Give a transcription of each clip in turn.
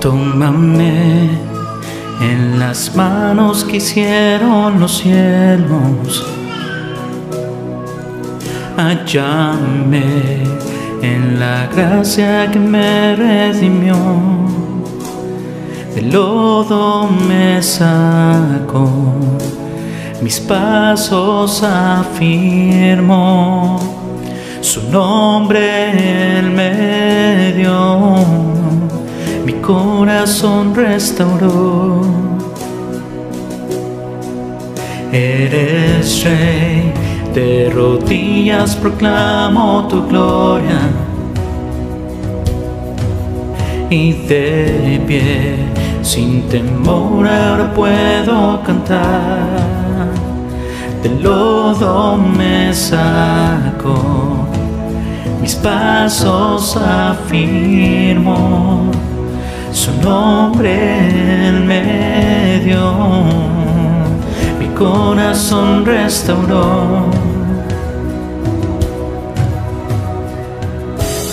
Tómame en las manos que hicieron los cielos. Hállame en la gracia que me redimió. Del lodo me sacó, mis pasos afirmo. Su nombre Él me dio, mi corazón restauró. Eres Rey, de rodillas proclamo tu gloria, y de pie, sin temor ahora puedo cantar. Del lodo me sacó, mis pasos afirmo. Su nombre Él me dio, mi corazón restauró.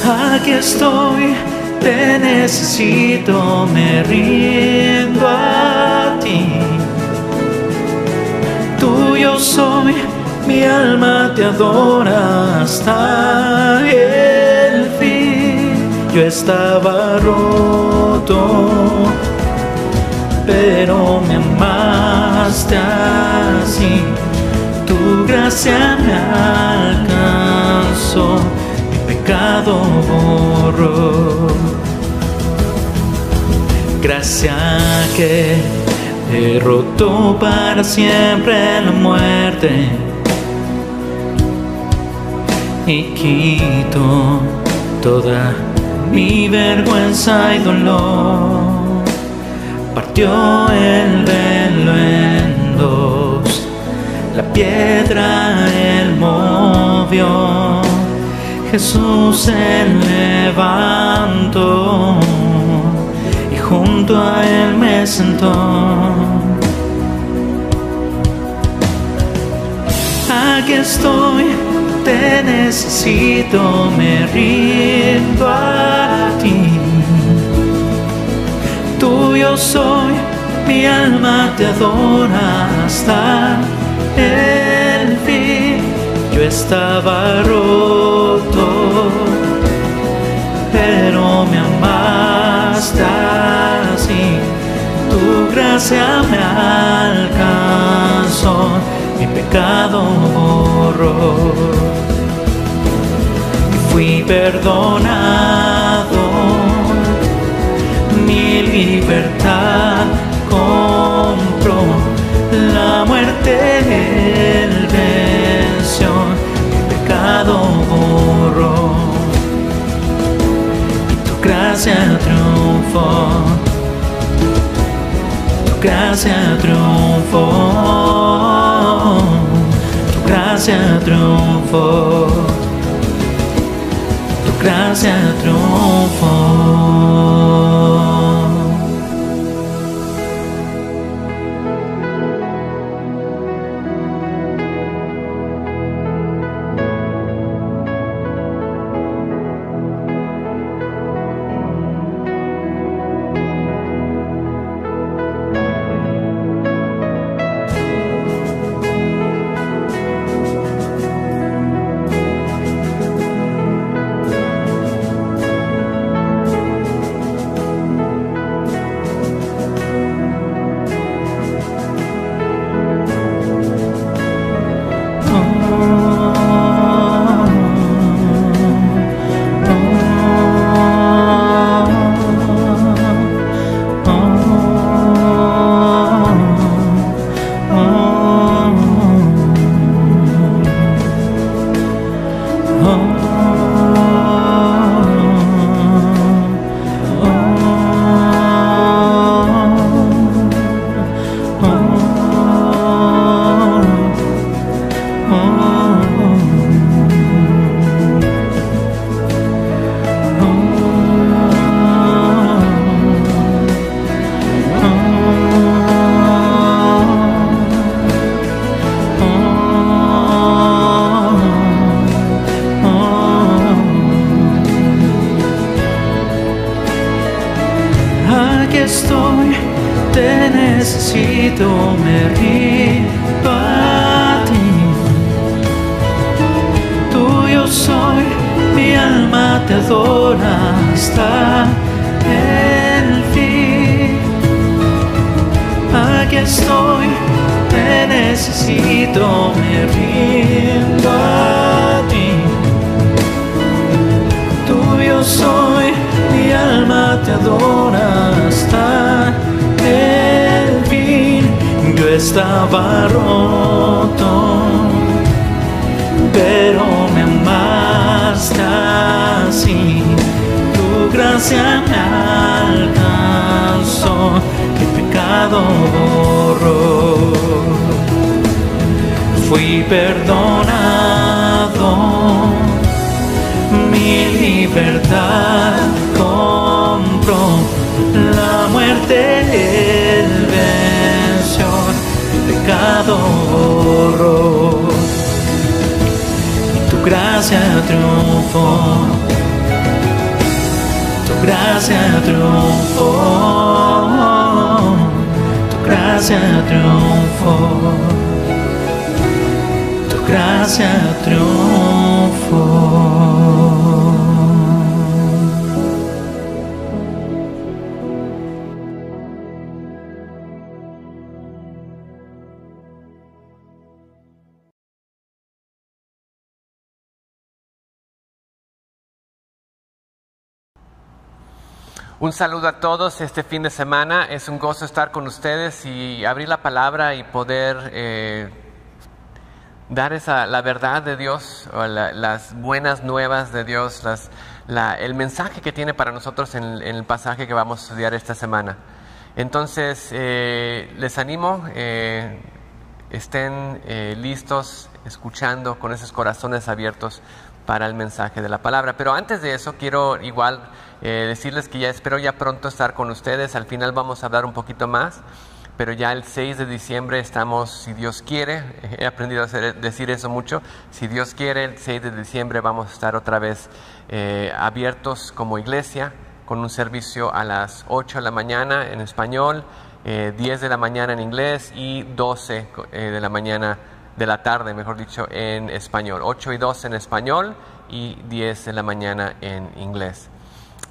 Aquí estoy, te necesito, me rindo a ti. Tuyo soy, mi alma te adora hasta el fin. Yo estaba roto, pero me amaste así. Tu gracia me alcanzó, mi pecado borró. Gracia que derrotó para siempre la muerte y quitó toda mi vergüenza y dolor. Partió el velo en dos, la piedra Él movió. Jesús se levantó y junto a Él me sentó. Aquí estoy, te necesito, me rindo a ti. Tuyo soy, mi alma te adora hasta el fin. Yo estaba roto, pero me amaste así. Tu gracia me alcanzó, mi pecado borró. Y fui perdonado, mi libertad compró. La muerte Él venció, mi pecado borró. Y tu gracia triunfó, tu gracia triunfó, tu gracia triunfó, tu gracia triunfó. necesito, me rindo a ti. Tuyo soy, mi alma te adora hasta el fin. Aquí estoy, te necesito, me rindo a ti. Tuyo soy, mi alma te adora hasta el fin. Yo estaba roto, pero me amaste así. Tu gracia me alcanzó, mi pecado borró. Fui perdonado, mi libertad compró. La muerte él venció, mi pecado borró. Tu gracia triunfó, tu gracia triunfó, tu gracia triunfó, tu gracia triunfó. Un saludo a todos este fin de semana. Es un gozo estar con ustedes y abrir la palabra y poder dar la verdad de Dios, o las buenas nuevas de Dios, el mensaje que tiene para nosotros en el pasaje que vamos a estudiar esta semana. Entonces, les animo, estén listos, escuchando con esos corazones abiertos para el mensaje de la palabra. Pero antes de eso, quiero igual decirles que espero ya pronto estar con ustedes. Al final vamos a hablar un poquito más, pero ya el 6 de diciembre estamos, si Dios quiere, he aprendido a decir eso mucho, si Dios quiere, el 6 de diciembre vamos a estar otra vez abiertos como iglesia, con un servicio a las 8 de la mañana en español, 10 de la mañana en inglés y 12 de la mañana, de la tarde, mejor dicho, en español. 8 y 12 en español y 10 de la mañana en inglés.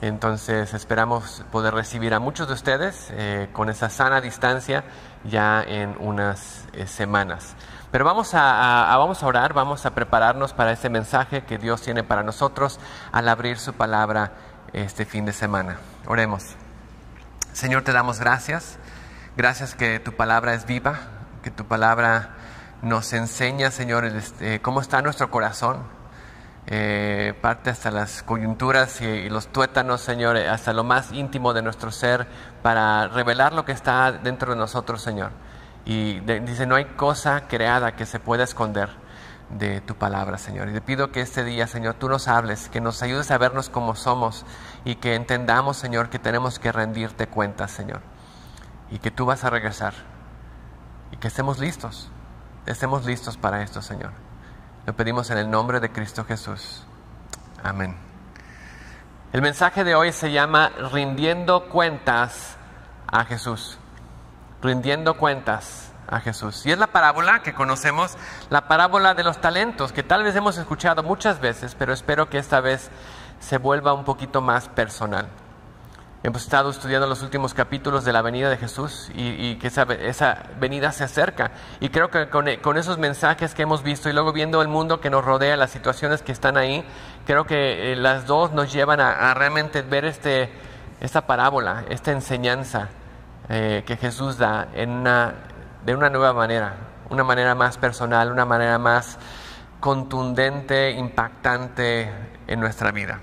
Entonces esperamos poder recibir a muchos de ustedes con esa sana distancia ya en unas semanas. Pero vamos a orar, vamos a prepararnos para ese mensaje que Dios tiene para nosotros al abrir su palabra este fin de semana. Oremos. Señor, te damos gracias. Gracias que tu palabra es viva, que tu palabra nos enseña, Señor, cómo está nuestro corazón. Parte hasta las coyunturas y los tuétanos, Señor, hasta lo más íntimo de nuestro ser, para revelar lo que está dentro de nosotros, Señor. Y dice, no hay cosa creada que se pueda esconder de tu palabra, Señor. Y te pido que este día, Señor, tú nos hables, que nos ayudes a vernos como somos y que entendamos, Señor, que tenemos que rendirte cuentas, Señor, y que tú vas a regresar y que estemos listos para esto, Señor. Lo pedimos en el nombre de Cristo Jesús. Amén. El mensaje de hoy se llama Rindiendo cuentas a Jesús. Rindiendo cuentas a Jesús. Y es la parábola que conocemos, la parábola de los talentos, que tal vez hemos escuchado muchas veces, pero espero que esta vez se vuelva un poquito más personal. Hemos estado estudiando los últimos capítulos de la venida de Jesús y que esa venida se acerca. Y creo que con esos mensajes que hemos visto y luego viendo el mundo que nos rodea, las situaciones que están ahí, creo que las dos nos llevan a realmente ver esta parábola, esta enseñanza que Jesús da de una nueva manera, una manera más personal, una manera más contundente, impactante en nuestra vida.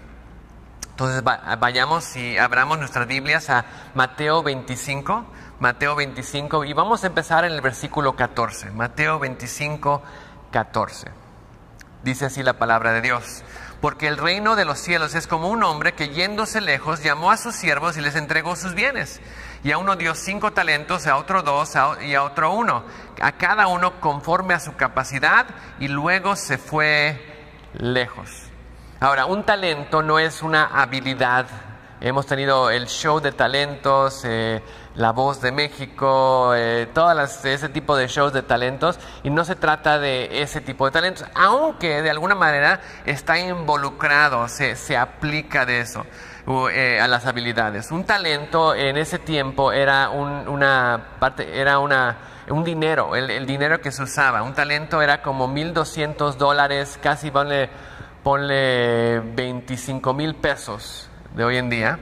Entonces vayamos y abramos nuestras Biblias a Mateo 25, y vamos a empezar en el versículo 14. Mateo 25, 14. Dice así la palabra de Dios: porque el reino de los cielos es como un hombre que, yéndose lejos, llamó a sus siervos y les entregó sus bienes. Y a uno dio 5 talentos, a otro 2 y a otro 1, a cada uno conforme a su capacidad, y luego se fue lejos. Ahora, un talento no es una habilidad. Hemos tenido el show de talentos, La Voz de México, ese tipo de shows de talentos, y no se trata de ese tipo de talentos, aunque de alguna manera está involucrado, se aplica de eso a las habilidades. Un talento en ese tiempo era un dinero, el dinero que se usaba. Un talento era como $1,200, casi ponle 25,000 pesos de hoy en día,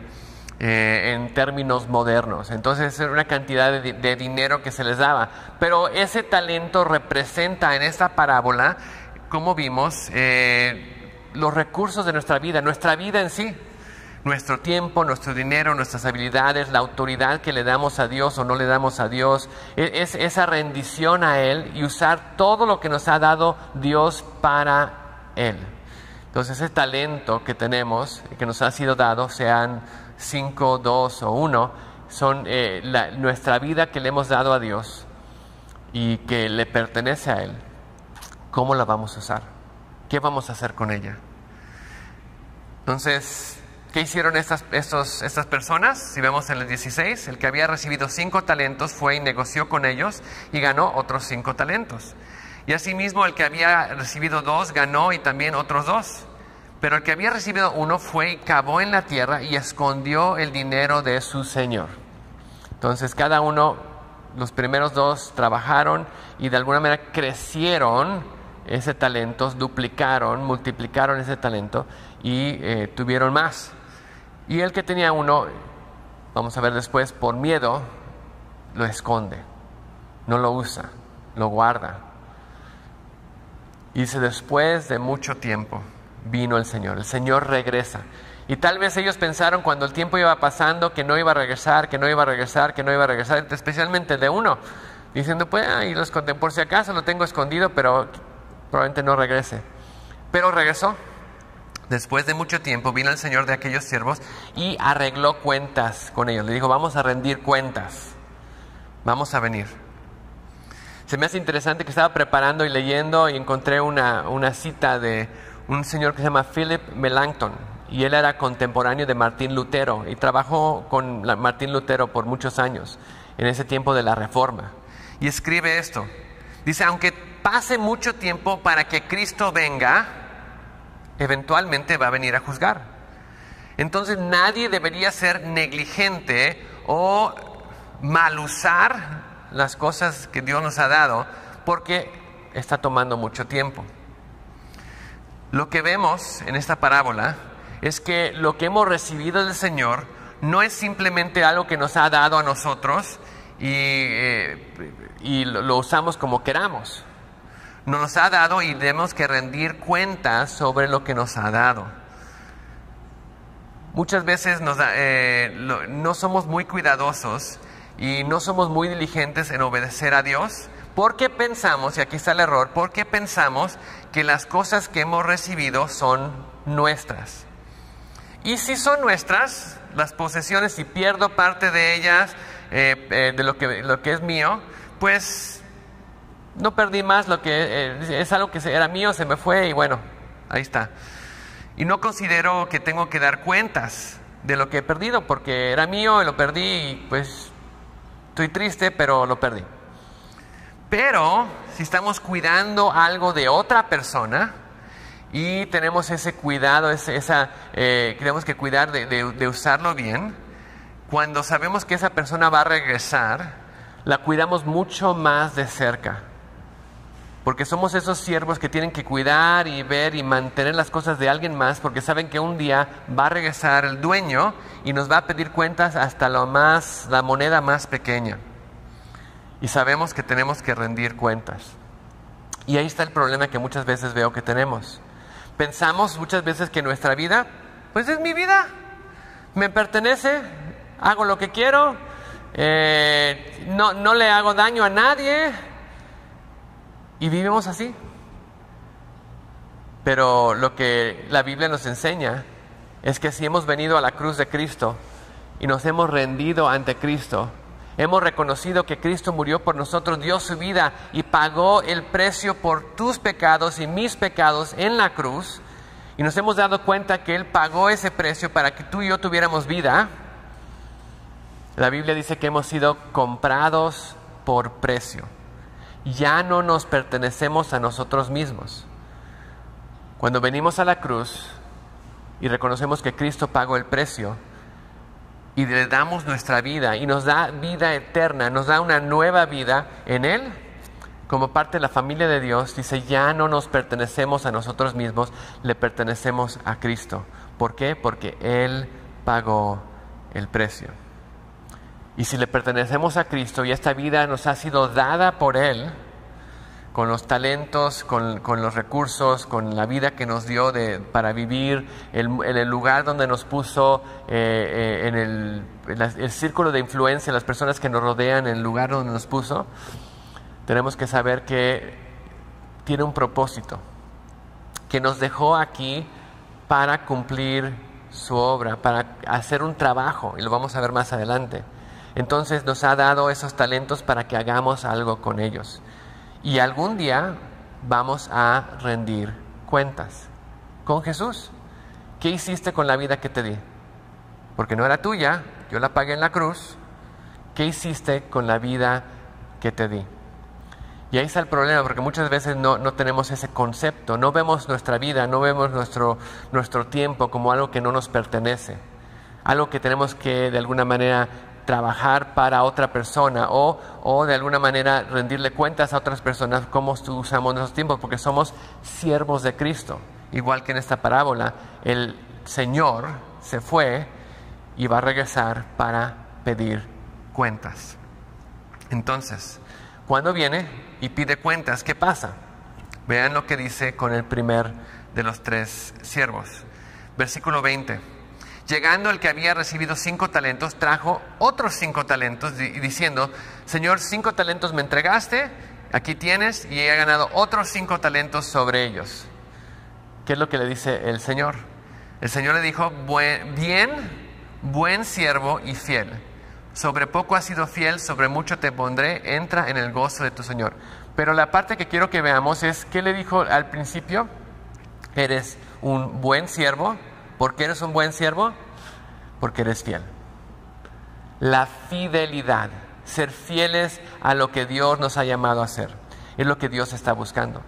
en términos modernos. Entonces era una cantidad de dinero que se les daba. Pero ese talento representa en esta parábola, como vimos, los recursos de nuestra vida en sí. Nuestro tiempo, nuestro dinero, nuestras habilidades, la autoridad que le damos a Dios o no le damos a Dios, es esa rendición a Él y usar todo lo que nos ha dado Dios para Él. Entonces ese talento que tenemos, que nos ha sido dado, sean 5, 2 o 1, son nuestra vida que le hemos dado a Dios y que le pertenece a Él. ¿Cómo la vamos a usar? ¿Qué vamos a hacer con ella? Entonces, ¿qué hicieron estas personas? Si vemos en el 16, el que había recibido 5 talentos fue y negoció con ellos y ganó otros 5 talentos. Y asimismo el que había recibido 2 ganó y también otros 2. Pero el que había recibido 1 fue y cavó en la tierra y escondió el dinero de su señor. Entonces cada uno, los primeros 2 trabajaron y de alguna manera crecieron ese talento, duplicaron, multiplicaron ese talento y tuvieron más. Y el que tenía 1, vamos a ver después, por miedo, lo esconde, no lo usa, lo guarda. Y dice, después de mucho tiempo vino el Señor regresa. Y tal vez ellos pensaron cuando el tiempo iba pasando que no iba a regresar, especialmente de uno, diciendo, pues, ahí lo escondí, por si acaso lo tengo escondido, pero probablemente no regrese. Pero regresó. Después de mucho tiempo vino el Señor de aquellos siervos y arregló cuentas con ellos. Le dijo, vamos a rendir cuentas, vamos a venir. Se me hace interesante que estaba preparando y leyendo y encontré una cita de un señor que se llama Philip Melanchthon. Y él era contemporáneo de Martín Lutero y trabajó con Martín Lutero por muchos años, en ese tiempo de la Reforma. Y escribe esto. Dice, aunque pase mucho tiempo para que Cristo venga, eventualmente va a venir a juzgar. Entonces nadie debería ser negligente o mal usar las cosas que Dios nos ha dado, porque está tomando mucho tiempo. Lo que vemos en esta parábola es que lo que hemos recibido del Señor no es simplemente algo que nos ha dado a nosotros y lo usamos como queramos. Nos ha dado y tenemos que rendir cuentas sobre lo que nos ha dado. Muchas veces no somos muy cuidadosos y no somos muy diligentes en obedecer a Dios, porque pensamos, y aquí está el error, porque pensamos que las cosas que hemos recibido son nuestras. Y si son nuestras, las posesiones, si pierdo parte de ellas, de lo que es mío, pues no perdí más, lo que es algo que era mío, se me fue y bueno, ahí está. Y no considero que tengo que dar cuentas de lo que he perdido, porque era mío y lo perdí y pues estoy triste, pero lo perdí. Pero si estamos cuidando algo de otra persona y tenemos ese cuidado, tenemos que cuidar de usarlo bien, cuando sabemos que esa persona va a regresar, la cuidamos mucho más de cerca. Porque somos esos siervos que tienen que cuidar y ver y mantener las cosas de alguien más, porque saben que un día va a regresar el dueño y nos va a pedir cuentas hasta la moneda más pequeña. Y sabemos que tenemos que rendir cuentas. Y ahí está el problema que muchas veces veo que tenemos. Pensamos muchas veces que nuestra vida, pues es mi vida, me pertenece, hago lo que quiero, no le hago daño a nadie. Y vivimos así. Pero lo que la Biblia nos enseña es que si hemos venido a la cruz de Cristo y nos hemos rendido ante Cristo, hemos reconocido que Cristo murió por nosotros, dio su vida y pagó el precio por tus pecados y mis pecados en la cruz, y nos hemos dado cuenta que Él pagó ese precio para que tú y yo tuviéramos vida, La Biblia dice que hemos sido comprados por precio. Ya no nos pertenecemos a nosotros mismos. Cuando venimos a la cruz y reconocemos que Cristo pagó el precio y le damos nuestra vida y nos da vida eterna, nos da una nueva vida en Él, como parte de la familia de Dios, dice, ya no nos pertenecemos a nosotros mismos, le pertenecemos a Cristo. ¿Por qué? Porque Él pagó el precio. Y si le pertenecemos a Cristo y esta vida nos ha sido dada por Él, con los talentos, con los recursos, con la vida que nos dio para vivir, en el lugar donde nos puso, en el círculo de influencia, las personas que nos rodean, en el lugar donde nos puso, tenemos que saber que tiene un propósito, que nos dejó aquí para cumplir su obra, para hacer un trabajo, y lo vamos a ver más adelante. Entonces nos ha dado esos talentos para que hagamos algo con ellos. Y algún día vamos a rendir cuentas con Jesús. ¿Qué hiciste con la vida que te di? Porque no era tuya, yo la pagué en la cruz. ¿Qué hiciste con la vida que te di? Y ahí está el problema, porque muchas veces no tenemos ese concepto, no vemos nuestra vida, no vemos nuestro tiempo como algo que no nos pertenece, algo que tenemos que de alguna manera trabajar para otra persona o de alguna manera rendirle cuentas a otras personas cómo usamos nuestros tiempos, porque somos siervos de Cristo. Igual que en esta parábola, el Señor se fue y va a regresar para pedir cuentas. Entonces, cuando viene y pide cuentas, ¿qué pasa? Vean lo que dice con el primer de los 3 siervos. Versículo 20. Llegando el que había recibido 5 talentos, trajo otros 5 talentos, diciendo, Señor, 5 talentos me entregaste, aquí tienes, y he ganado otros 5 talentos sobre ellos. ¿Qué es lo que le dice el Señor? El Señor le dijo, buen siervo y fiel. Sobre poco has sido fiel, sobre mucho te pondré, entra en el gozo de tu Señor. Pero la parte que quiero que veamos es, ¿qué le dijo al principio? Eres un buen siervo. ¿Por qué eres un buen siervo? Porque eres fiel. La fidelidad, ser fieles a lo que Dios nos ha llamado a hacer, es lo que Dios está buscando.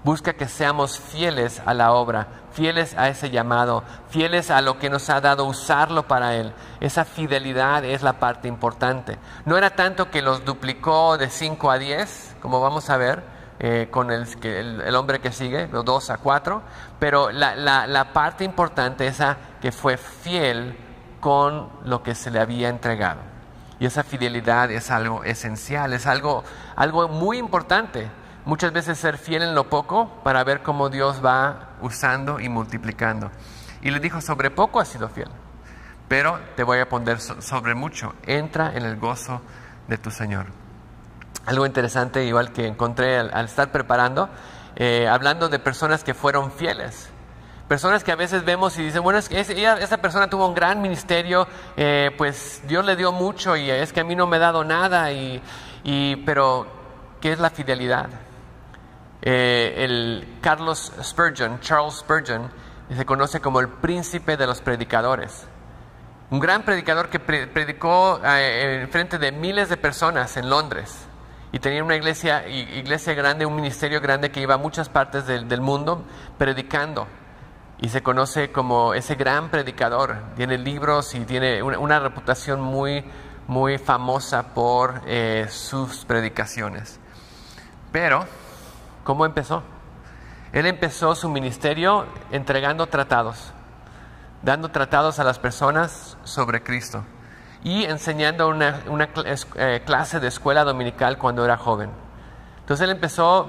Busca que seamos fieles a la obra, fieles a ese llamado, fieles a lo que nos ha dado, usarlo para Él. Esa fidelidad es la parte importante. No era tanto que los duplicó de 5 a 10, como vamos a ver, con el hombre que sigue, los 2 a 4, pero la parte importante es que fue fiel con lo que se le había entregado. Y esa fidelidad es algo esencial, es algo muy importante. Muchas veces ser fiel en lo poco para ver cómo Dios va usando y multiplicando. Y le dijo, sobre poco has sido fiel, pero te voy a poner sobre mucho. Entra en el gozo de tu Señor. Algo interesante, igual que encontré al estar preparando, hablando de personas que fueron fieles. Personas que a veces vemos y dicen, bueno, es que esa persona tuvo un gran ministerio, pues Dios le dio mucho y es que a mí no me ha dado nada. Pero, ¿qué es la fidelidad? Charles Spurgeon, se conoce como el príncipe de los predicadores. Un gran predicador que predicó en frente de miles de personas en Londres. Y tenía una iglesia grande, un ministerio grande que iba a muchas partes del mundo predicando. Y se conoce como ese gran predicador. Tiene libros y tiene una reputación muy, muy famosa por sus predicaciones. Pero, ¿cómo empezó? Él empezó su ministerio entregando tratados, dando tratados a las personas sobre Cristo y enseñando una clase de escuela dominical cuando era joven. Entonces él empezó,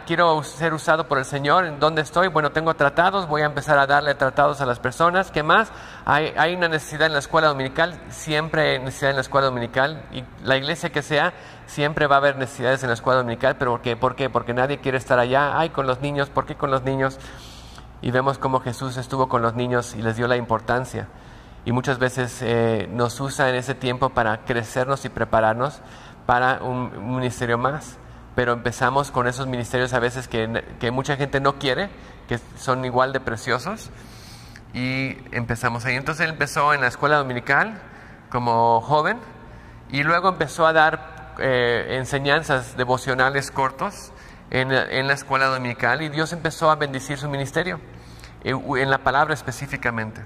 quiero ser usado por el Señor. ¿En dónde estoy? Bueno, tengo tratados, voy a empezar a darle tratados a las personas. ¿Qué más? Hay una necesidad en la escuela dominical, siempre hay necesidad en la escuela dominical, y la iglesia que sea, siempre va a haber necesidades en la escuela dominical. ¿Pero por qué? Porque nadie quiere estar allá. Ay, con los niños, ¿por qué con los niños? Y vemos cómo Jesús estuvo con los niños y les dio la importancia. Y muchas veces nos usa en ese tiempo para crecernos y prepararnos para un ministerio más. Pero empezamos con esos ministerios a veces que mucha gente no quiere, que son igual de preciosos, y empezamos ahí. Entonces él empezó en la escuela dominical como joven y luego empezó a dar enseñanzas devocionales cortos en la escuela dominical, y Dios empezó a bendecir su ministerio, en la palabra específicamente.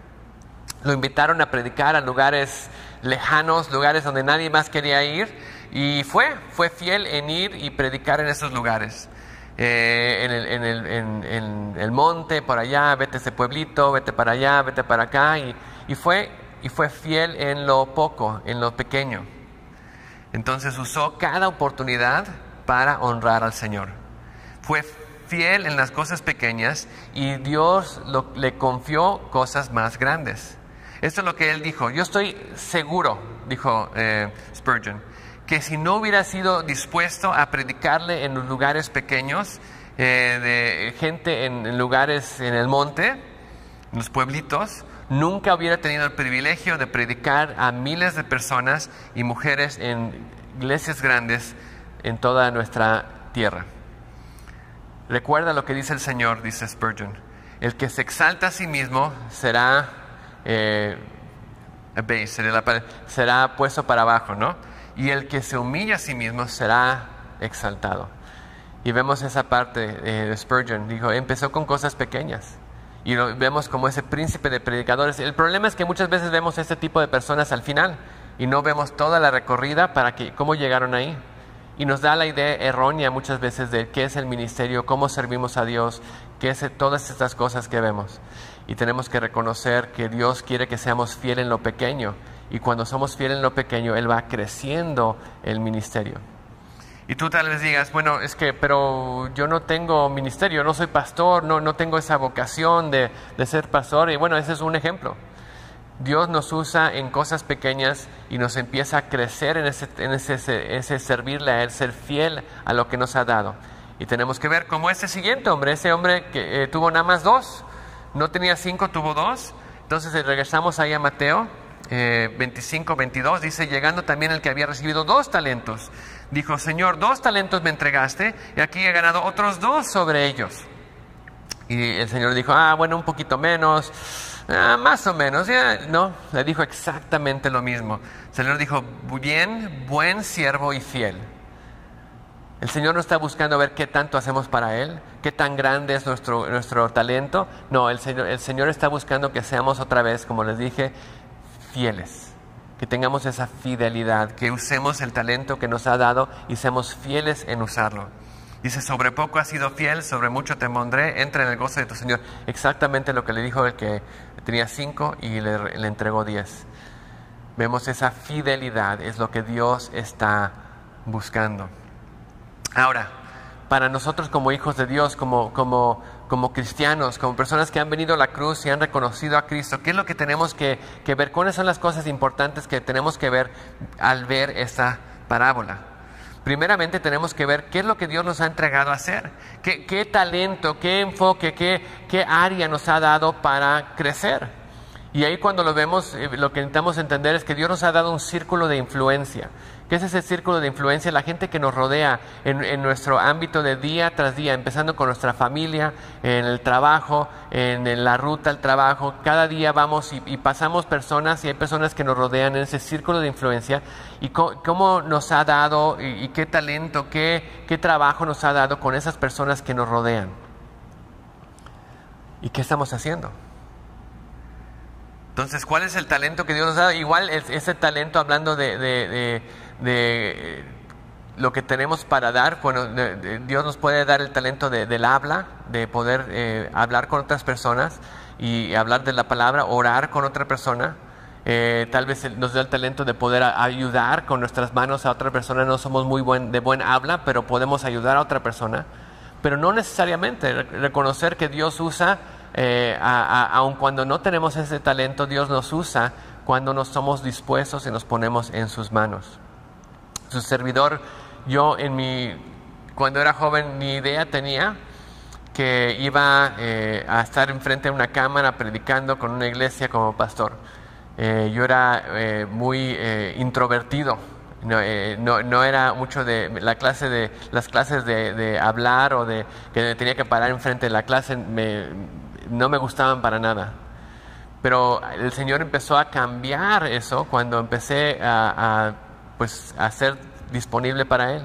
Lo invitaron a predicar a lugares lejanos, lugares donde nadie más quería ir, y fue fiel en ir y predicar en esos lugares. En el monte, por allá, vete a ese pueblito, vete para allá, vete para acá, y fue fiel en lo poco, en lo pequeño. Entonces usó cada oportunidad para honrar al Señor. Fue fiel en las cosas pequeñas, y Dios le confió cosas más grandes. Esto es lo que él dijo. Yo estoy seguro, dijo Spurgeon, que si no hubiera sido dispuesto a predicarle en los lugares pequeños, de gente en lugares en el monte, en los pueblitos, nunca hubiera tenido el privilegio de predicar a miles de personas y mujeres en iglesias grandes en toda nuestra tierra. Recuerda lo que dice el Señor, dice Spurgeon: el que se exalta a sí mismo será será puesto para abajo, ¿no? Y el que se humilla a sí mismo será exaltado. Y vemos esa parte de Spurgeon. Dijo, empezó con cosas pequeñas, y lo vemos como ese príncipe de predicadores. El problema es que muchas veces vemos este tipo de personas al final y no vemos toda la recorrida para cómo llegaron ahí. Y nos da la idea errónea muchas veces de qué es el ministerio, cómo servimos a Dios, qué es todas estas cosas que vemos. Y tenemos que reconocer que Dios quiere que seamos fieles en lo pequeño, y cuando somos fieles en lo pequeño, Él va creciendo el ministerio. Y tú tal vez digas, bueno, pero yo no tengo ministerio, no soy pastor, no tengo esa vocación de ser pastor. Y bueno, ese es un ejemplo. Dios nos usa en cosas pequeñas y nos empieza a crecer en ese servirle a Él, ser fiel a lo que nos ha dado. Y tenemos que ver cómo ese siguiente hombre, ese hombre que tuvo nada más 2, no tenía 5, tuvo 2. Entonces regresamos ahí a Mateo 25, 22, dice, llegando también el que había recibido 2 talentos. Dijo, Señor, 2 talentos me entregaste, y aquí he ganado otros 2 sobre ellos. Y el Señor dijo, bueno, un poquito menos, más o menos. No, le dijo exactamente lo mismo. El Señor dijo, bien, buen siervo y fiel. El Señor no está buscando ver qué tanto hacemos para Él, qué tan grande es nuestro talento. No, el Señor está buscando que seamos otra vez, como les dije, fieles. Que tengamos esa fidelidad, que usemos el talento que nos ha dado y seamos fieles en usarlo. Dice, sobre poco has sido fiel, sobre mucho te pondré, entra en el gozo de tu Señor. Exactamente lo que le dijo el que tenía 5 y le entregó 10. Vemos esa fidelidad, es lo que Dios está buscando. Ahora, para nosotros como hijos de Dios, como cristianos, como personas que han venido a la cruz y han reconocido a Cristo, ¿qué es lo que tenemos que ver? ¿Cuáles son las cosas importantes que tenemos que ver al ver esta parábola? Primeramente tenemos que ver qué es lo que Dios nos ha entregado a hacer, qué talento, qué enfoque, qué área nos ha dado para crecer. Y ahí cuando lo vemos, lo que necesitamos entender es que Dios nos ha dado un círculo de influencia. ¿Qué es ese círculo de influencia? La gente que nos rodea en nuestro ámbito de día tras día, empezando con nuestra familia, en el trabajo, en la ruta al trabajo. Cada día vamos y pasamos personas, y hay personas que nos rodean en ese círculo de influencia. Y cómo nos ha dado y qué talento, qué trabajo nos ha dado con esas personas que nos rodean. ¿Y qué estamos haciendo? Entonces, ¿cuál es el talento que Dios nos ha dado? Igual ese talento, hablando de lo que tenemos para dar. Bueno, Dios nos puede dar el talento del habla, de poder hablar con otras personas y hablar de la palabra, orar con otra persona. Tal vez nos da el talento de poder ayudar con nuestras manos a otra persona. No somos de buen habla, pero podemos ayudar a otra persona. Pero no necesariamente. Reconocer que Dios usa, aun cuando no tenemos ese talento, Dios nos usa cuando nos somos dispuestos y nos ponemos en sus manos. Su servidor, yo cuando era joven, ni idea tenía que iba a estar enfrente de una cámara predicando con una iglesia como pastor. Yo era muy introvertido. No era mucho de las clases de hablar, o de que tenía que parar enfrente de la clase, no me gustaban para nada. Pero el Señor empezó a cambiar eso cuando empecé a pues a ser disponible para Él.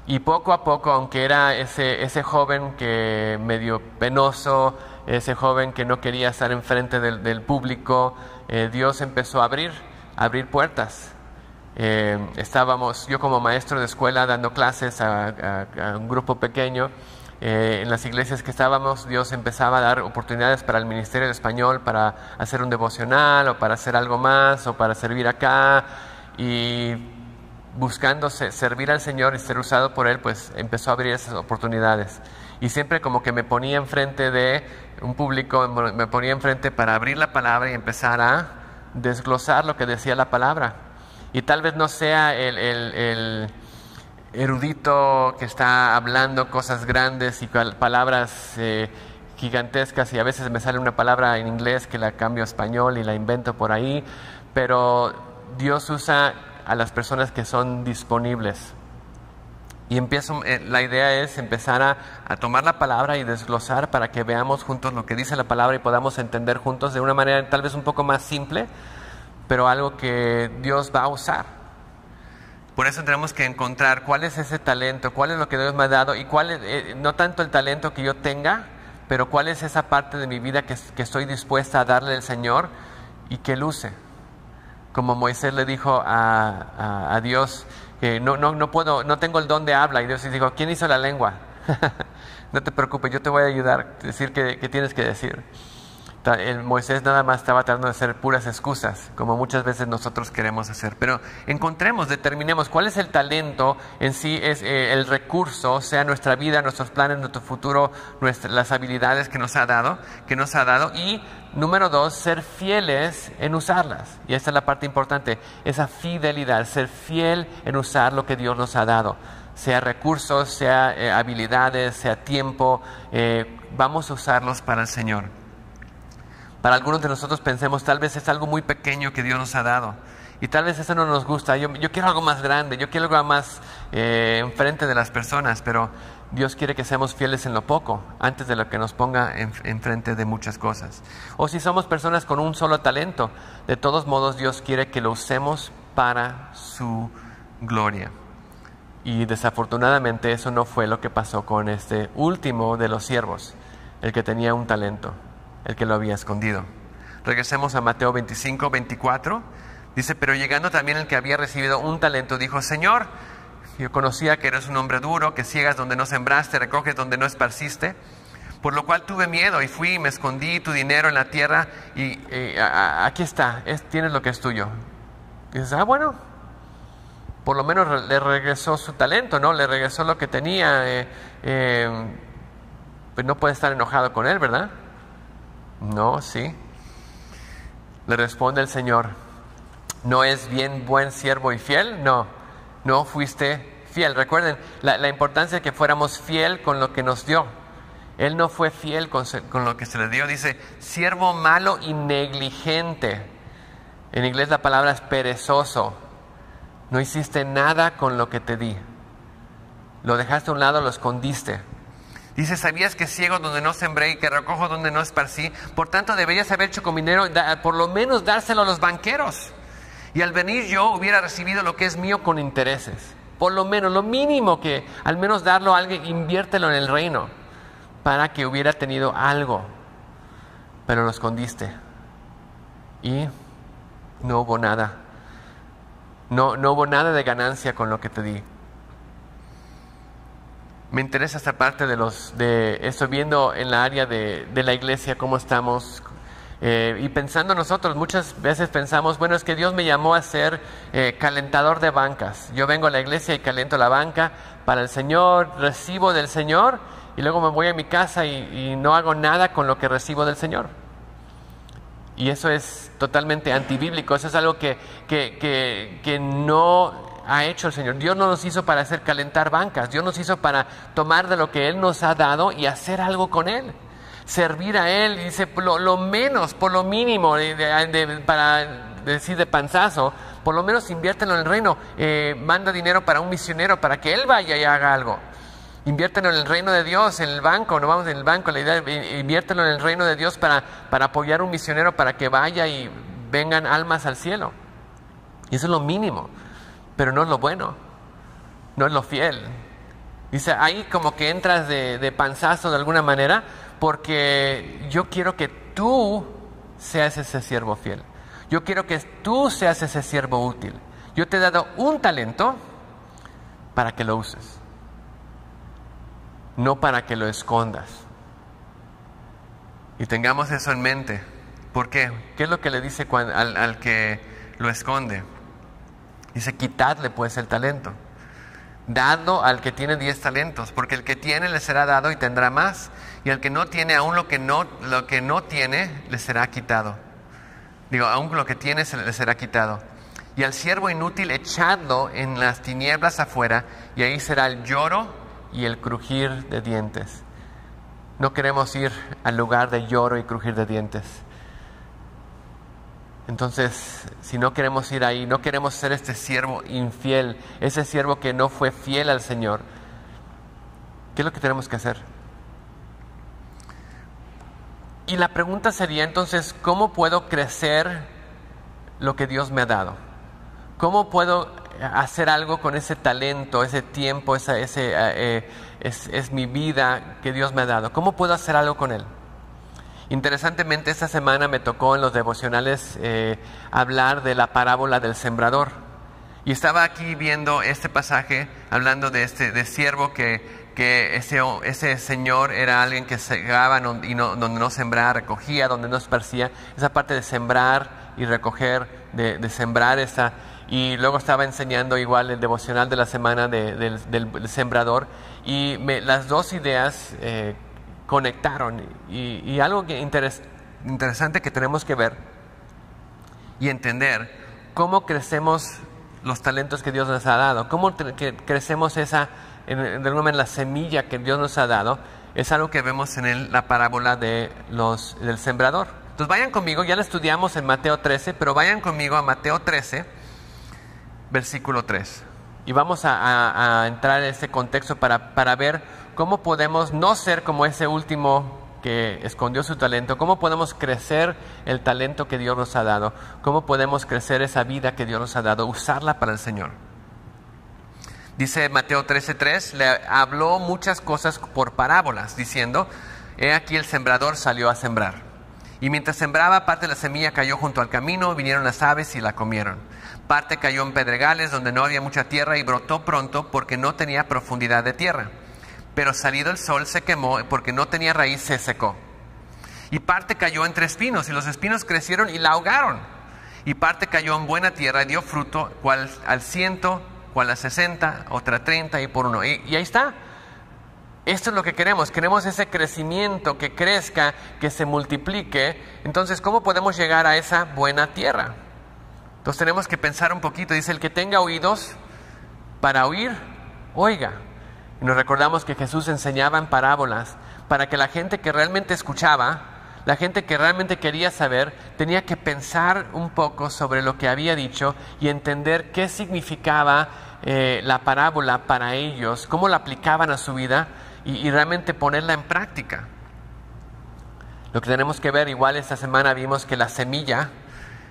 Y poco a poco, aunque era ese joven que medio penoso, ese joven que no quería estar enfrente del público, Dios empezó a abrir puertas. Estábamos, yo como maestro de escuela, dando clases a un grupo pequeño. En las iglesias que estábamos, Dios empezaba a dar oportunidades para el ministerio de español, para hacer un devocional, o para hacer algo más, o para servir acá. Y buscando servir al Señor y ser usado por Él, pues empezó a abrir esas oportunidades. Y siempre como que me ponía enfrente de un público, me ponía enfrente para abrir la palabra y empezar a desglosar lo que decía la palabra. Y tal vez no sea el erudito que está hablando cosas grandes y palabras gigantescas, y a veces me sale una palabra en inglés que la cambio a español y la invento por ahí, pero Dios usa a las personas que son disponibles. Y la idea es empezar a tomar la palabra y desglosar para que veamos juntos lo que dice la palabra y podamos entender juntos de una manera tal vez un poco más simple, pero algo que Dios va a usar. Por eso tenemos que encontrar cuál es ese talento, cuál es lo que Dios me ha dado, y cuál es, no tanto el talento que yo tenga, pero cuál es esa parte de mi vida que estoy dispuesta a darle al Señor y que Él use. Como Moisés le dijo a Dios que no puedo, no tengo el don de habla, y Dios dijo: ¿quién hizo la lengua? No te preocupes, yo te voy a ayudar a decir qué tienes que decir. Moisés nada más estaba tratando de hacer puras excusas, como muchas veces nosotros queremos hacer. Pero determinemos cuál es el talento en sí, es el recurso, sea nuestra vida, nuestros planes, nuestro futuro, las habilidades que nos ha dado. Y número 2, ser fieles en usarlas. Y esta es la parte importante, esa fidelidad, ser fiel en usar lo que Dios nos ha dado. Sea recursos, sea habilidades, sea tiempo, vamos a usarlos para el Señor. Para algunos de nosotros pensemos, tal vez es algo muy pequeño que Dios nos ha dado, y tal vez eso no nos gusta. Yo quiero algo más grande, yo quiero algo más enfrente de las personas, pero Dios quiere que seamos fieles en lo poco, antes de lo que nos ponga enfrente de muchas cosas. O si somos personas con un solo talento, de todos modos Dios quiere que lo usemos para su gloria. Y desafortunadamente eso no fue lo que pasó con este último de los siervos, el que tenía un talento, el que lo había escondido. Regresemos a Mateo 25, 24. Dice: pero llegando también el que había recibido un talento, dijo: Señor, yo conocía que eres un hombre duro, que ciegas donde no sembraste, recoges donde no esparciste, por lo cual tuve miedo y fui y me escondí tu dinero en la tierra, y aquí está, tienes lo que es tuyo. Y dices: bueno, por lo menos le regresó su talento, ¿no? Le regresó lo que tenía. Pues no puede estar enojado con él, ¿verdad? No, sí. Le responde el Señor: ¿no es bien buen siervo y fiel? No fuiste fiel. Recuerden la importancia de que fuéramos fiel con lo que nos dio. Él no fue fiel con lo que se le dio. Dice: siervo malo y negligente. En inglés la palabra es perezoso. No hiciste nada con lo que te di. Lo dejaste a un lado, lo escondiste. Dice: ¿sabías que ciego donde no sembré y que recojo donde no esparcí? Por tanto deberías haber hecho con mi dinero, por lo menos dárselo a los banqueros. Y al venir yo hubiera recibido lo que es mío con intereses. Por lo menos, lo mínimo que, al menos darlo a alguien, inviértelo en el reino, para que hubiera tenido algo. Pero lo escondiste. Y no hubo nada. No hubo nada de ganancia con lo que te di. Me interesa esta parte de esto, viendo en la área de la iglesia cómo estamos, y pensando nosotros, muchas veces pensamos: bueno, es que Dios me llamó a ser calentador de bancas. Yo vengo a la iglesia y calento la banca para el Señor, recibo del Señor, y luego me voy a mi casa y no hago nada con lo que recibo del Señor. Y eso es totalmente antibíblico. Eso es algo que no ha hecho el Señor. Dios no nos hizo para hacer calentar bancas. Dios nos hizo para tomar de lo que Él nos ha dado y hacer algo con Él, servir a Él. Y dice: lo menos, por lo mínimo, para decir de panzazo, por lo menos inviértelo en el reino. Manda dinero para un misionero para que él vaya y haga algo. Inviértelo en el reino de Dios, en el banco. No vamos en el banco, la idea, inviértelo en el reino de Dios para apoyar a un misionero, para que vaya y vengan almas al cielo. Y eso es lo mínimo. pero no es lo bueno, no es lo fiel. Dice, ahí como que entras de panzazo de alguna manera, porque yo quiero que tú seas ese siervo fiel. Yo quiero que tú seas ese siervo útil. Yo te he dado un talento para que lo uses, no para que lo escondas. Y tengamos eso en mente. ¿Por qué? ¿Qué es lo que le dice al que lo esconde? Dice, quitadle pues el talento. Dadlo al que tiene 10 talentos, porque el que tiene le será dado y tendrá más, y al que no tiene, aún lo que no tiene le será quitado. Aún lo que tiene le será quitado. Y al siervo inútil echadlo en las tinieblas afuera, y ahí será el lloro y el crujir de dientes. No queremos ir al lugar de lloro y crujir de dientes. Entonces, si no queremos ir ahí, no queremos ser este siervo infiel, ese siervo que no fue fiel al Señor, ¿qué es lo que tenemos que hacer? Y la pregunta sería entonces, ¿cómo puedo crecer lo que Dios me ha dado? ¿Cómo puedo hacer algo con ese talento, ese tiempo, es mi vida que Dios me ha dado? ¿Cómo puedo hacer algo con él? Interesantemente, esta semana me tocó en los devocionales hablar de la parábola del sembrador. Y estaba aquí viendo este pasaje, hablando de siervo que ese señor era alguien que segaba donde no sembraba, recogía, donde no esparcía. Esa parte de sembrar y recoger, de sembrar esa. Y luego estaba enseñando igual el devocional de la semana del sembrador. Y las dos ideas conectaron, y algo interesante que tenemos que ver y entender, cómo crecemos los talentos que Dios nos ha dado, cómo crecemos en la semilla que Dios nos ha dado, es algo que vemos en la parábola del sembrador. Entonces vayan conmigo, ya lo estudiamos en Mateo 13, pero vayan conmigo a Mateo 13, versículo 3. Y vamos a entrar en ese contexto para ver cómo podemos no ser como ese último que escondió su talento, cómo podemos crecer el talento que Dios nos ha dado, cómo podemos crecer esa vida que Dios nos ha dado, usarla para el Señor. Dice Mateo 13:3, le habló muchas cosas por parábolas, diciendo, he aquí el sembrador salió a sembrar. Y mientras sembraba, parte de la semilla cayó junto al camino, vinieron las aves y la comieron. Parte cayó en pedregales donde no había mucha tierra y brotó pronto porque no tenía profundidad de tierra. Pero salido el sol se quemó porque no tenía raíz, se secó. Y parte cayó entre espinos y los espinos crecieron y la ahogaron. Y parte cayó en buena tierra y dio fruto, cual al 100, cual a 60, otra 30 y por 1. Y ahí está. Esto es lo que queremos ese crecimiento, que crezca, que se multiplique. Entonces, ¿cómo podemos llegar a esa buena tierra? Entonces tenemos que pensar un poquito. Dice, el que tenga oídos para oír, oiga. Y nos recordamos que Jesús enseñaba en parábolas para que la gente que realmente escuchaba, la gente que realmente quería saber, tenía que pensar un poco sobre lo que había dicho y entender qué significaba la parábola para ellos, cómo la aplicaban a su vida y realmente ponerla en práctica. Lo que tenemos que ver, igual esta semana vimos que la semilla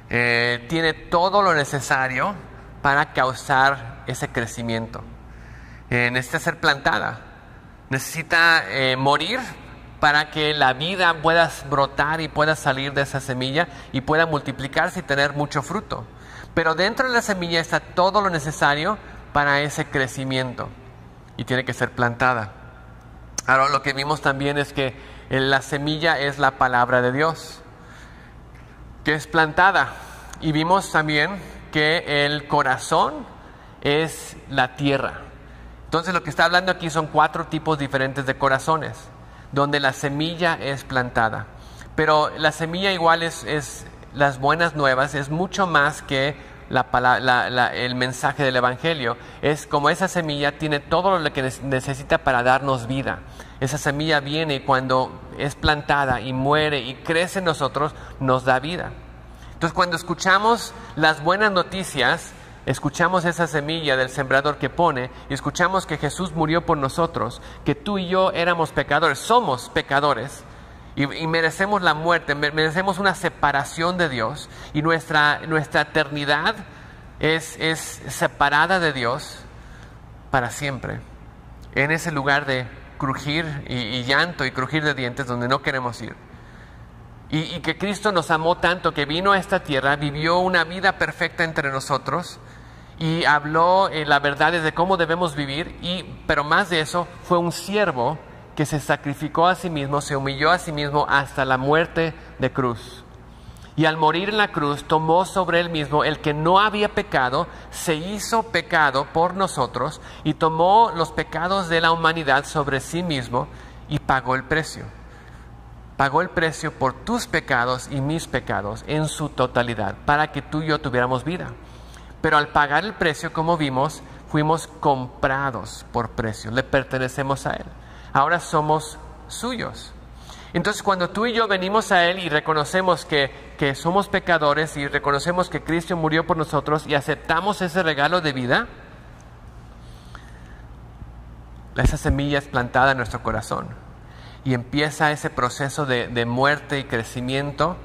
tiene todo lo necesario para causar ese crecimiento. Necesita ser plantada, necesita morir para que la vida pueda brotar y pueda salir de esa semilla y pueda multiplicarse y tener mucho fruto. Pero dentro de la semilla está todo lo necesario para ese crecimiento y tiene que ser plantada. Ahora, lo que vimos también es que la semilla es la palabra de Dios, que es plantada. Y vimos también que el corazón es la tierra. Entonces lo que está hablando aquí son 4 tipos diferentes de corazones, donde la semilla es plantada. Pero la semilla igual es las buenas nuevas, es mucho más que el mensaje del Evangelio. Es como esa semilla tiene todo lo que necesita para darnos vida. Esa semilla viene y cuando es plantada y muere y crece en nosotros, nos da vida. Entonces cuando escuchamos las buenas noticias, escuchamos esa semilla del sembrador que pone y escuchamos que Jesús murió por nosotros, que tú y yo éramos pecadores, somos pecadores y merecemos la muerte, merecemos una separación de Dios y nuestra eternidad es separada de Dios para siempre, en ese lugar de crujir y llanto y crujir de dientes donde no queremos ir. Y que Cristo nos amó tanto que vino a esta tierra, vivió una vida perfecta entre nosotros y habló la verdad de cómo debemos vivir, pero más de eso, fue un siervo que se sacrificó a sí mismo, se humilló a sí mismo hasta la muerte de cruz. Y al morir en la cruz tomó sobre él mismo el que no había pecado, se hizo pecado por nosotros y tomó los pecados de la humanidad sobre sí mismo y pagó el precio. Pagó el precio por tus pecados y mis pecados en su totalidad, para que tú y yo tuviéramos vida. Pero al pagar el precio, como vimos, fuimos comprados por precio, le pertenecemos a Él. Ahora somos suyos. Entonces, cuando tú y yo venimos a Él y reconocemos que somos pecadores y reconocemos que Cristo murió por nosotros y aceptamos ese regalo de vida, esa semilla es plantada en nuestro corazón. Y empieza ese proceso de muerte y crecimiento,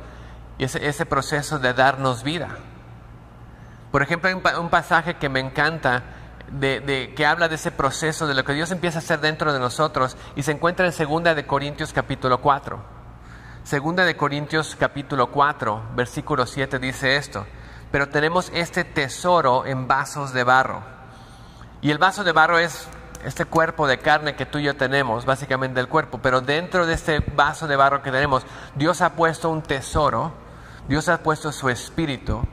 y ese proceso de darnos vida. Por ejemplo, hay un pasaje que me encanta, que habla de ese proceso, de lo que Dios empieza a hacer dentro de nosotros, y se encuentra en 2 Corintios capítulo 4. 2 Corintios capítulo 4, versículo 7 dice esto: pero tenemos este tesoro en vasos de barro. Y el vaso de barro es este cuerpo de carne que tú y yo tenemos, básicamente el cuerpo, pero dentro de este vaso de barro que tenemos, Dios ha puesto un tesoro, Dios ha puesto su espíritu,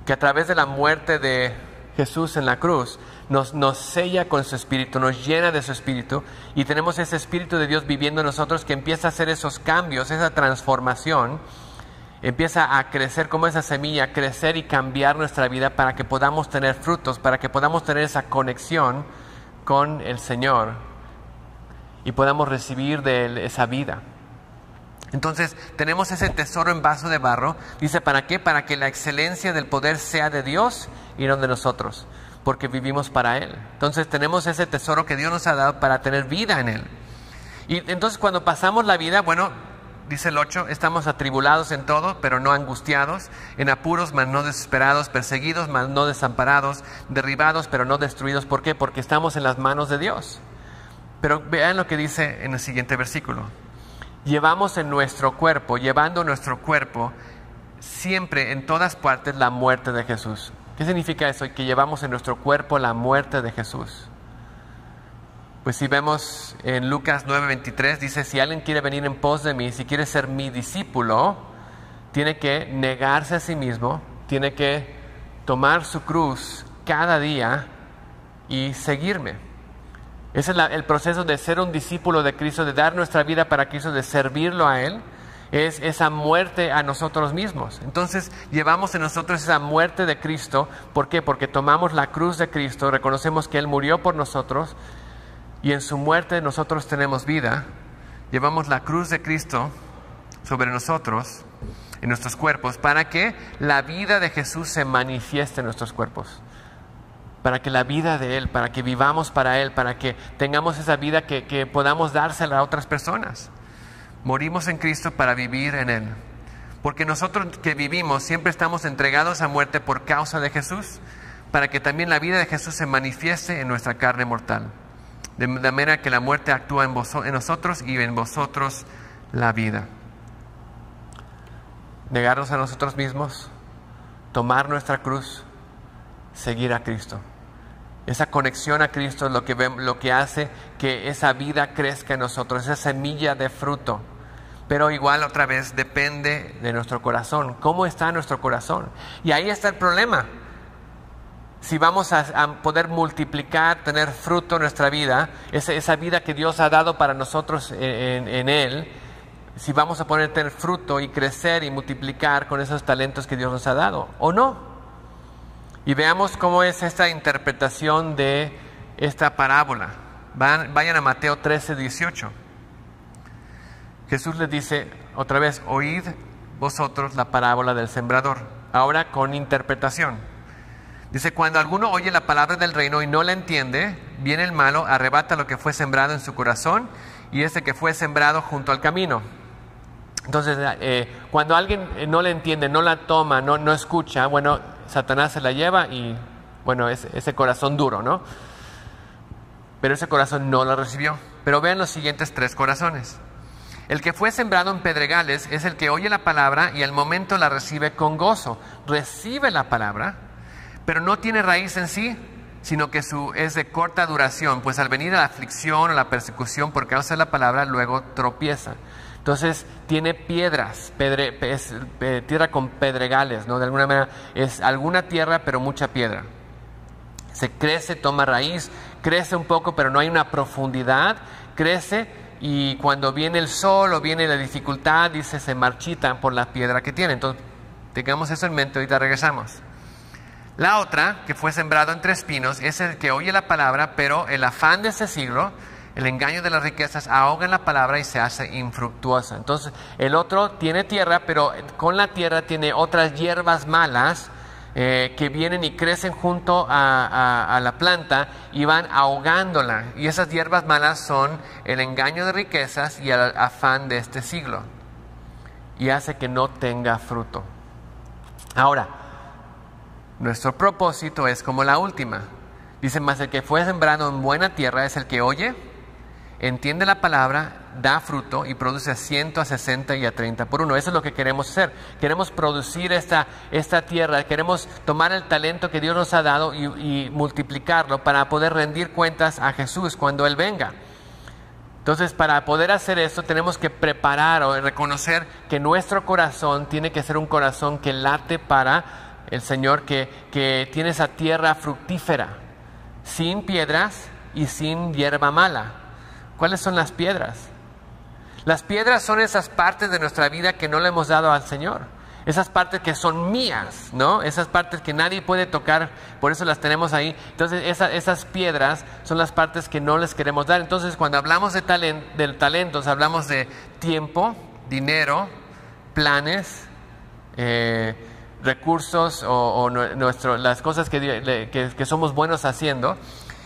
que a través de la muerte de Jesús en la cruz, nos sella con su espíritu, nos llena de su espíritu, y tenemos ese espíritu de Dios viviendo en nosotros, que empieza a hacer esos cambios, esa transformación, empieza a crecer como esa semilla, a crecer y cambiar nuestra vida para que podamos tener frutos, para que podamos tener esa conexión con el Señor y podamos recibir de Él esa vida. Entonces tenemos ese tesoro en vaso de barro. Dice, ¿para qué? Para que la excelencia del poder sea de Dios y no de nosotros, porque vivimos para Él. Entonces tenemos ese tesoro que Dios nos ha dado para tener vida en Él. Y entonces cuando pasamos la vida, bueno, dice el 8, estamos atribulados en todo, pero no angustiados, en apuros, mas no desesperados, perseguidos, mas no desamparados, derribados, pero no destruidos. ¿Por qué? Porque estamos en las manos de Dios. Pero vean lo que dice en el siguiente versículo: llevamos en nuestro cuerpo, llevando nuestro cuerpo siempre en todas partes la muerte de Jesús. ¿Qué significa eso? Que llevamos en nuestro cuerpo la muerte de Jesús. Pues si vemos en Lucas 9:23, dice, si alguien quiere venir en pos de mí, si quiere ser mi discípulo, tiene que negarse a sí mismo, tiene que tomar su cruz cada día y seguirme. Ese es el proceso de ser un discípulo de Cristo, de dar nuestra vida para Cristo, de servirlo a Él. Es esa muerte a nosotros mismos. Entonces llevamos en nosotros esa muerte de Cristo. ¿Por qué? Porque tomamos la cruz de Cristo, reconocemos que Él murió por nosotros, y en su muerte nosotros tenemos vida. Llevamos la cruz de Cristo sobre nosotros, en nuestros cuerpos, para que la vida de Jesús se manifieste en nuestros cuerpos, para que la vida de Él, para que vivamos para Él, para que tengamos esa vida que podamos dársela a otras personas. Morimos en Cristo para vivir en Él, porque nosotros que vivimos siempre estamos entregados a muerte por causa de Jesús, para que también la vida de Jesús se manifieste en nuestra carne mortal, de manera que la muerte actúa en nosotros y en vosotros la vida. Negarnos a nosotros mismos, tomar nuestra cruz, seguir a Cristo. Esa conexión a Cristo es lo que hace que esa vida crezca en nosotros, esa semilla de fruto. Pero igual otra vez depende de nuestro corazón. ¿Cómo está nuestro corazón? Y ahí está el problema. Si vamos a poder multiplicar, tener fruto en nuestra vida, esa vida que Dios ha dado para nosotros en Él, si vamos a poder tener fruto y crecer y multiplicar con esos talentos que Dios nos ha dado, ¿o no? Y veamos cómo es esta interpretación de esta parábola. Vayan a Mateo 13:18. Jesús les dice otra vez, oíd vosotros la parábola del sembrador. Ahora con interpretación. Dice, cuando alguno oye la palabra del reino y no la entiende, viene el malo, arrebata lo que fue sembrado en su corazón, y ese que fue sembrado junto al camino. Entonces, cuando alguien no la entiende, no la toma, no escucha, bueno, Satanás se la lleva y, bueno, ese corazón duro, ¿no? Pero ese corazón no la recibió. Pero vean los siguientes 3 corazones. El que fue sembrado en pedregales es el que oye la palabra y al momento la recibe con gozo. Recibe la palabra, pero no tiene raíz en sí, sino que es de corta duración, pues al venir a la aflicción o la persecución por causa de la palabra, luego tropieza. Entonces tiene piedras, tierra con pedregales, ¿no? De alguna manera es alguna tierra, pero mucha piedra. Se crece, toma raíz, crece un poco, pero no hay una profundidad, crece y cuando viene el sol o viene la dificultad, dice, se marchitan por la piedra que tiene. Entonces, tengamos eso en mente, ahorita regresamos. La otra, que fue sembrado entre espinos, es el que oye la palabra, pero el afán de este siglo, el engaño de las riquezas, ahoga en la palabra y se hace infructuosa. Entonces, el otro tiene tierra, pero con la tierra tiene otras hierbas malas, que vienen y crecen junto a la planta y van ahogándola. Y esas hierbas malas son el engaño de riquezas y el afán de este siglo. Y hace que no tenga fruto. Ahora, nuestro propósito es como la última. Dice, más el que fue sembrado en buena tierra es el que oye, entiende la palabra, da fruto y produce a 100, a 60 y a 30 por uno. Eso es lo que queremos hacer. Queremos producir esta tierra, queremos tomar el talento que Dios nos ha dado y multiplicarlo para poder rendir cuentas a Jesús cuando Él venga. Entonces, para poder hacer esto tenemos que preparar o reconocer que nuestro corazón tiene que ser un corazón que late para el Señor, que tiene esa tierra fructífera, sin piedras y sin hierba mala. ¿Cuáles son las piedras? Las piedras son esas partes de nuestra vida que no le hemos dado al Señor. Esas partes que son mías, ¿no? Esas partes que nadie puede tocar, por eso las tenemos ahí. Entonces esas piedras son las partes que no les queremos dar. Entonces cuando hablamos de talentos, hablamos de tiempo, dinero, planes, recursos o las cosas que somos buenos haciendo.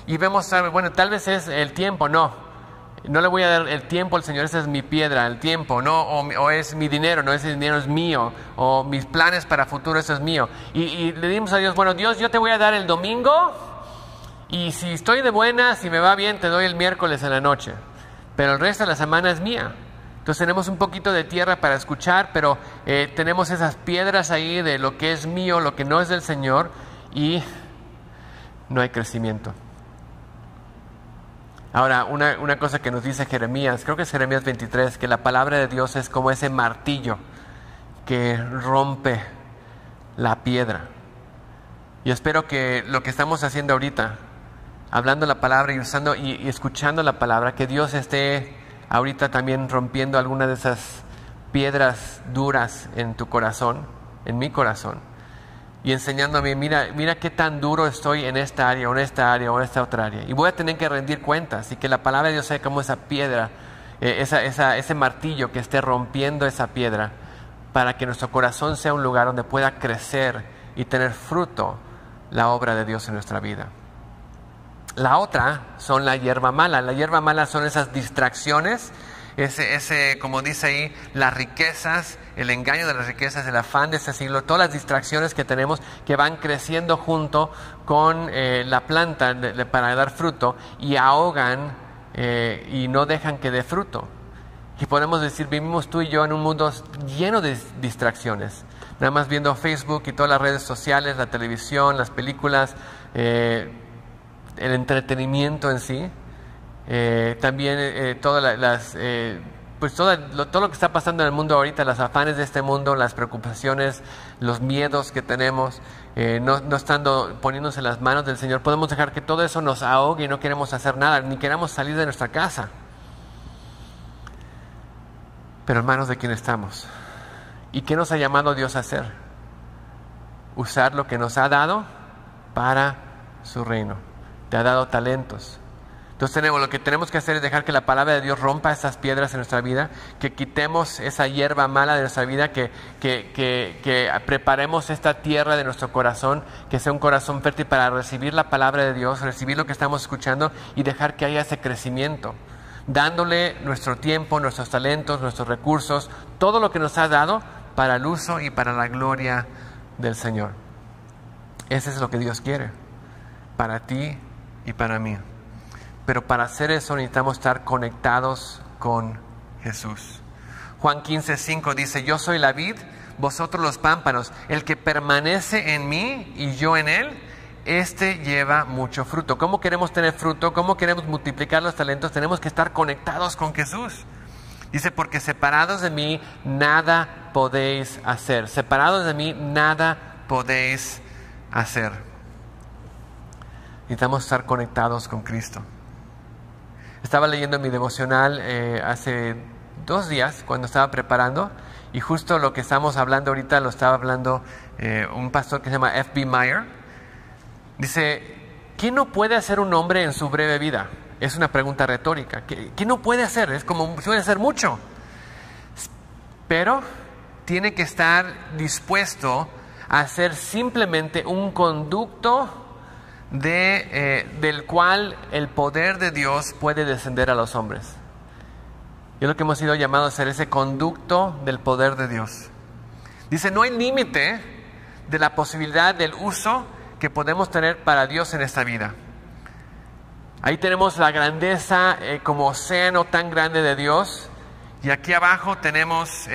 Y vemos, bueno, tal vez es el tiempo, no le voy a dar el tiempo al Señor, esa es mi piedra, el tiempo, no, o es mi dinero, no, ese dinero es mío, o mis planes para futuro, eso es mío. Y le dimos a Dios, bueno, Dios, yo te voy a dar el domingo, y si estoy de buena, si me va bien, te doy el miércoles en la noche, pero el resto de la semana es mía. Entonces tenemos un poquito de tierra para escuchar, pero tenemos esas piedras ahí de lo que es mío, lo que no es del Señor, y no hay crecimiento. Ahora, una cosa que nos dice Jeremías, creo que es Jeremías 23, que la palabra de Dios es como ese martillo que rompe la piedra. Y espero que lo que estamos haciendo ahorita, hablando la palabra y usando y escuchando la palabra, que Dios esté ahorita también rompiendo alguna de esas piedras duras en tu corazón, en mi corazón, y enseñándome, mira qué tan duro estoy en esta área, o en esta área, o en esta otra área. Y voy a tener que rendir cuentas, y que la palabra de Dios sea como esa piedra, ese martillo que esté rompiendo esa piedra, para que nuestro corazón sea un lugar donde pueda crecer y tener fruto la obra de Dios en nuestra vida. La otra son la hierba mala. La hierba mala son esas distracciones, como dice ahí, las riquezas, el engaño de las riquezas, el afán de este siglo, todas las distracciones que tenemos que van creciendo junto con la planta para dar fruto y ahogan y no dejan que dé fruto. Y podemos decir, vivimos tú y yo en un mundo lleno de distracciones, nada más viendo Facebook y todas las redes sociales, la televisión, las películas, el entretenimiento en sí. También todo lo que está pasando en el mundo ahorita, los afanes de este mundo, las preocupaciones, los miedos que tenemos, no estando poniéndose en las manos del Señor, podemos dejar que todo eso nos ahogue y no queremos hacer nada, ni queremos salir de nuestra casa. Pero en manos de quién estamos. ¿Y qué nos ha llamado Dios a hacer? Usar lo que nos ha dado para su reino. Te ha dado talentos. Entonces lo que tenemos que hacer es dejar que la palabra de Dios rompa esas piedras en nuestra vida, que quitemos esa hierba mala de nuestra vida, que preparemos esta tierra de nuestro corazón, que sea un corazón fértil para recibir la palabra de Dios, recibir lo que estamos escuchando y dejar que haya ese crecimiento, dándole nuestro tiempo, nuestros talentos, nuestros recursos, todo lo que nos ha dado para el uso y para la gloria del Señor. Ese es lo que Dios quiere para ti y para mí. Pero para hacer eso necesitamos estar conectados con Jesús. Juan 15:5 dice: yo soy la vid, vosotros los pámpanos. El que permanece en mí y yo en él, este lleva mucho fruto. ¿Cómo queremos tener fruto? ¿Cómo queremos multiplicar los talentos? Tenemos que estar conectados con Jesús. Dice: porque separados de mí nada podéis hacer. Separados de mí nada podéis hacer. Necesitamos estar conectados con Cristo. Estaba leyendo mi devocional hace 2 días cuando estaba preparando, y justo lo que estamos hablando ahorita lo estaba hablando un pastor que se llama F.B. Meyer. Dice: ¿qué no puede hacer un hombre en su breve vida? Es una pregunta retórica. ¿Qué no puede hacer? Es como suele ser mucho, pero tiene que estar dispuesto a ser simplemente un conducto del cual el poder de Dios puede descender a los hombres. Y es lo que hemos sido llamados a ser, ese conducto del poder de Dios. Dice: no hay límite de la posibilidad del uso que podemos tener para Dios en esta vida. Ahí tenemos la grandeza como océano tan grande de Dios, y aquí abajo tenemos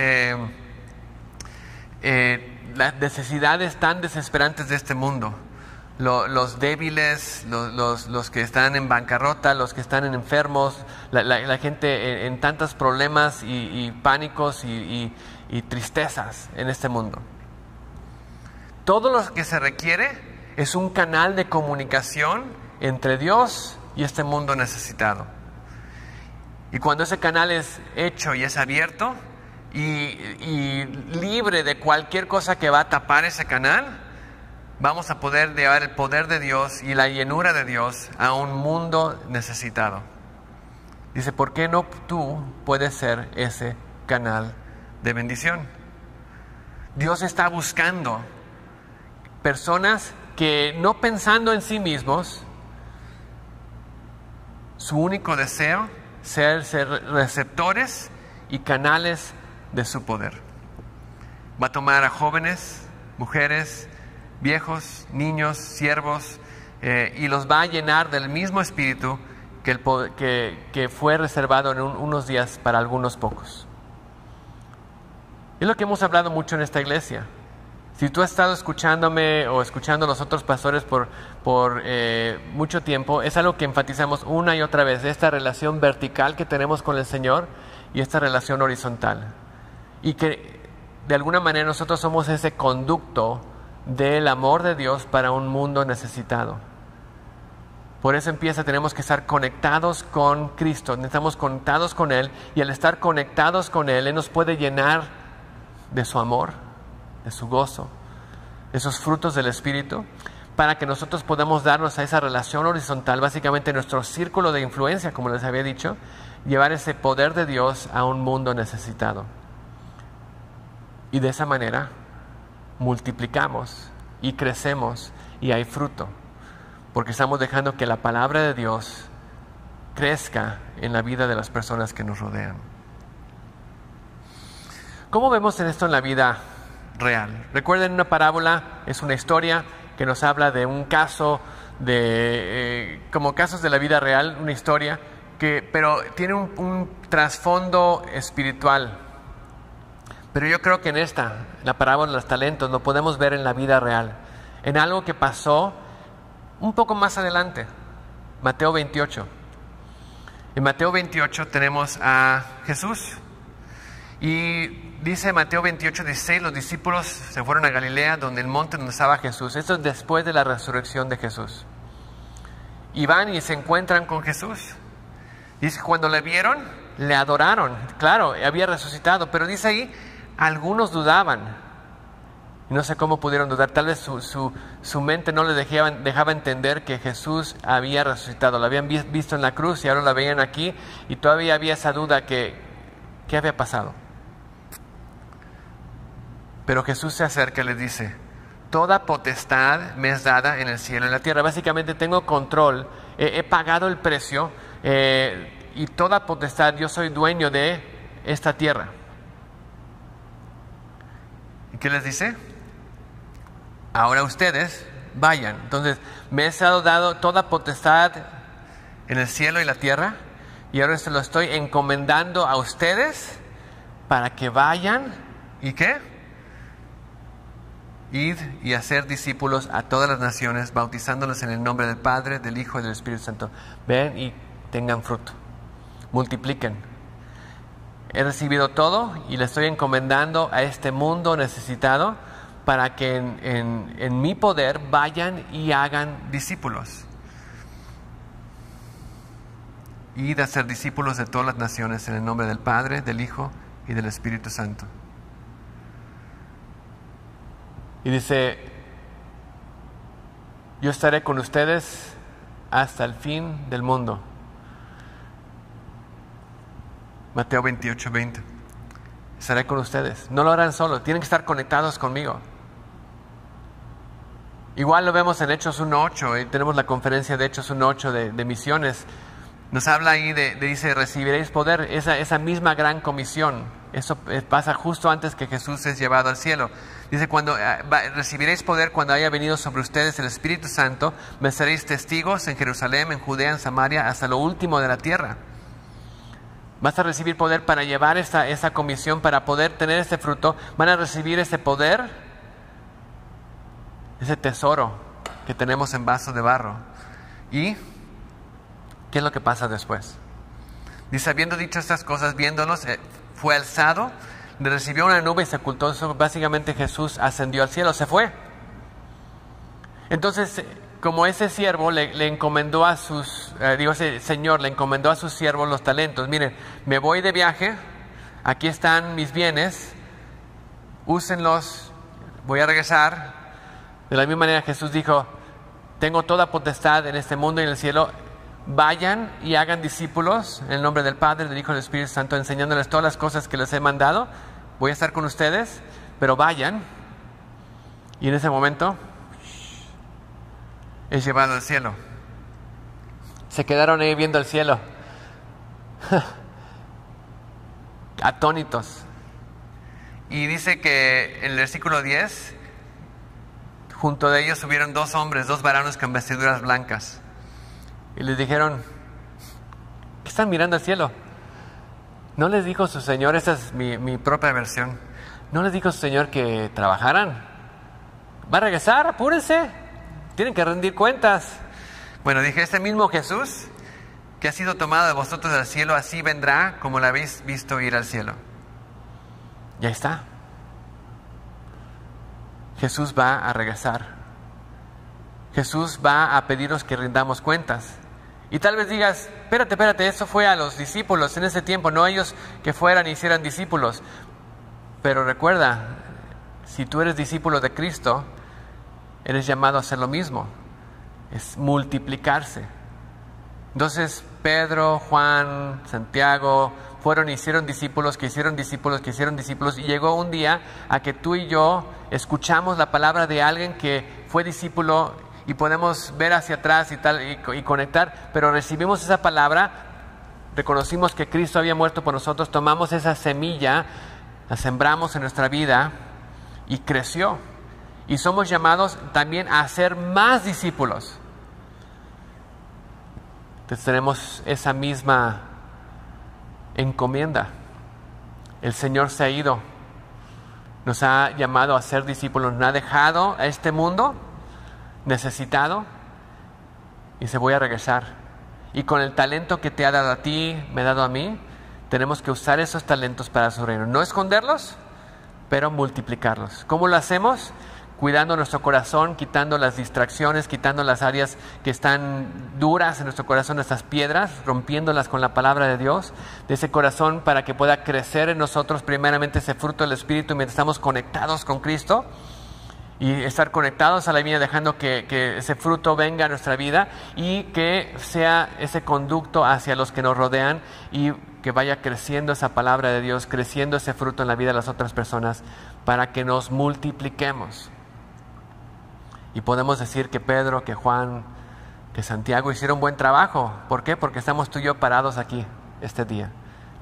las necesidades tan desesperantes de este mundo. Los débiles, los que están en bancarrota, los que están enfermos, la gente en tantos problemas y pánicos y tristezas en este mundo. Todo lo que se requiere es un canal de comunicación entre Dios y este mundo necesitado. Y cuando ese canal es hecho y es abierto y libre de cualquier cosa que va a tapar ese canal, vamos a poder llevar el poder de Dios y la llenura de Dios a un mundo necesitado. Dice: ¿por qué no tú puedes ser ese canal de bendición? Dios está buscando personas que, no pensando en sí mismos, su único deseo ser receptores y canales de su poder. Va a tomar a jóvenes, mujeres, viejos, niños, siervos, y los va a llenar del mismo espíritu que fue reservado en unos días para algunos pocos. Es lo que hemos hablado mucho en esta iglesia. Si tú has estado escuchándome o escuchando a los otros pastores por mucho tiempo, es algo que enfatizamos una y otra vez: esta relación vertical que tenemos con el Señor y esta relación horizontal. Y que de alguna manera nosotros somos ese conducto del amor de Dios para un mundo necesitado. Por eso tenemos que estar conectados con Cristo, estamos conectados con Él, y al estar conectados con Él nos puede llenar de su amor, de su gozo, esos frutos del Espíritu, para que nosotros podamos darnos a esa relación horizontal, básicamente nuestro círculo de influencia, como les había dicho, llevar ese poder de Dios a un mundo necesitado. Y de esa manera multiplicamos y crecemos y hay fruto, porque estamos dejando que la palabra de Dios crezca en la vida de las personas que nos rodean. ¿Cómo vemos esto en la vida real? Recuerden, una parábola es una historia que nos habla de un caso, como casos de la vida real, una historia pero tiene un trasfondo espiritual. Pero yo creo que en la parábola de los talentos, lo podemos ver en la vida real, en algo que pasó un poco más adelante. Mateo 28. En Mateo 28 tenemos a Jesús. Y dice Mateo 28:16, los discípulos se fueron a Galilea, donde el monte donde estaba Jesús. Esto es después de la resurrección de Jesús. Y van y se encuentran con Jesús. Dice: cuando le vieron, le adoraron. Claro, había resucitado, pero dice ahí, algunos dudaban. Y no sé cómo pudieron dudar. Tal vez su mente no les dejaba entender que Jesús había resucitado. Lo habían visto en la cruz y ahora la veían aquí, y todavía había esa duda ¿qué había pasado? Pero Jesús se acerca y les dice: toda potestad me es dada en el cielo y en la tierra. Básicamente tengo control, he pagado el precio, y toda potestad, yo soy dueño de esta tierra. ¿Y qué les dice? Ahora ustedes, vayan. Entonces, me he dado toda potestad en el cielo y la tierra, y ahora se lo estoy encomendando a ustedes para que vayan, ¿y qué? Id y hacer discípulos a todas las naciones, bautizándolos en el nombre del Padre, del Hijo y del Espíritu Santo. Ven y tengan fruto, multipliquen. He recibido todo y le estoy encomendando a este mundo necesitado para que en mi poder vayan y hagan discípulos. Y de hacer discípulos de todas las naciones en el nombre del Padre, del Hijo y del Espíritu Santo. Y dice, yo estaré con ustedes hasta el fin del mundo. Mateo 28:20. Estaré con ustedes. No lo harán solo, tienen que estar conectados conmigo. Igual lo vemos en Hechos 1:8, tenemos la conferencia de Hechos 1:8 de misiones. Nos habla ahí dice, recibiréis poder, esa misma gran comisión. Eso pasa justo antes que Jesús es llevado al cielo. Dice, recibiréis poder cuando haya venido sobre ustedes el Espíritu Santo, me seréis testigos en Jerusalén, en Judea, en Samaria, hasta lo último de la tierra. Vas a recibir poder para llevar esa comisión, para poder tener ese fruto. Van a recibir ese poder, ese tesoro que tenemos en vasos de barro. ¿Y qué es lo que pasa después? Dice, habiendo dicho estas cosas, viéndolos, fue alzado, le recibió una nube y se ocultó. Eso, básicamente Jesús ascendió al cielo, se fue. Entonces, como ese siervo le encomendó a ese señor le encomendó a sus siervos los talentos. Miren, me voy de viaje, aquí están mis bienes, úsenlos, voy a regresar. De la misma manera Jesús dijo, tengo toda potestad en este mundo y en el cielo. Vayan y hagan discípulos en el nombre del Padre, del Hijo y del Espíritu Santo, enseñándoles todas las cosas que les he mandado. Voy a estar con ustedes, pero vayan. Y en ese momento es llevado al cielo. Se quedaron ahí viendo el cielo, atónitos. Y dice que en el versículo 10, junto de ellos subieron dos varones con vestiduras blancas. Y les dijeron, ¿qué están mirando al cielo? ¿No les dijo su Señor, esta es mi propia versión, no les dijo su Señor que trabajaran? Va a regresar, apúrense, tienen que rendir cuentas. Bueno, dije, este mismo Jesús que ha sido tomado de vosotros del cielo, así vendrá como lo habéis visto ir al cielo. Ya está. Jesús va a regresar. Jesús va a pedirnos que rindamos cuentas. Y tal vez digas, espérate, eso fue a los discípulos en ese tiempo, no ellos que fueran y hicieran discípulos. Pero recuerda, si tú eres discípulo de Cristo, eres llamado a hacer lo mismo, es multiplicarse. Entonces Pedro, Juan, Santiago fueron y hicieron discípulos, que hicieron discípulos, y llegó un día a que tú y yo escuchamos la palabra de alguien que fue discípulo y podemos ver hacia atrás y conectar, pero recibimos esa palabra, reconocimos que Cristo había muerto por nosotros, tomamos esa semilla, la sembramos en nuestra vida y creció. Y somos llamados también a hacer más discípulos. Entonces tenemos esa misma encomienda. El Señor se ha ido, nos ha llamado a ser discípulos, nos ha dejado a este mundo necesitado y se voy a regresar. Y con el talento que te ha dado a ti, me ha dado a mí, tenemos que usar esos talentos para su reino. No esconderlos, pero multiplicarlos. ¿Cómo lo hacemos? Cuidando nuestro corazón, quitando las distracciones, quitando las áreas que están duras en nuestro corazón, estas piedras, rompiéndolas con la palabra de Dios, de ese corazón, para que pueda crecer en nosotros primeramente ese fruto del Espíritu mientras estamos conectados con Cristo, y estar conectados a la vida, dejando que ese fruto venga a nuestra vida y que sea ese conducto hacia los que nos rodean, y que vaya creciendo esa palabra de Dios, creciendo ese fruto en la vida de las otras personas, para que nos multipliquemos. Y podemos decir que Pedro, que Juan, que Santiago hicieron buen trabajo. ¿Por qué? Porque estamos tú y yo parados aquí este día.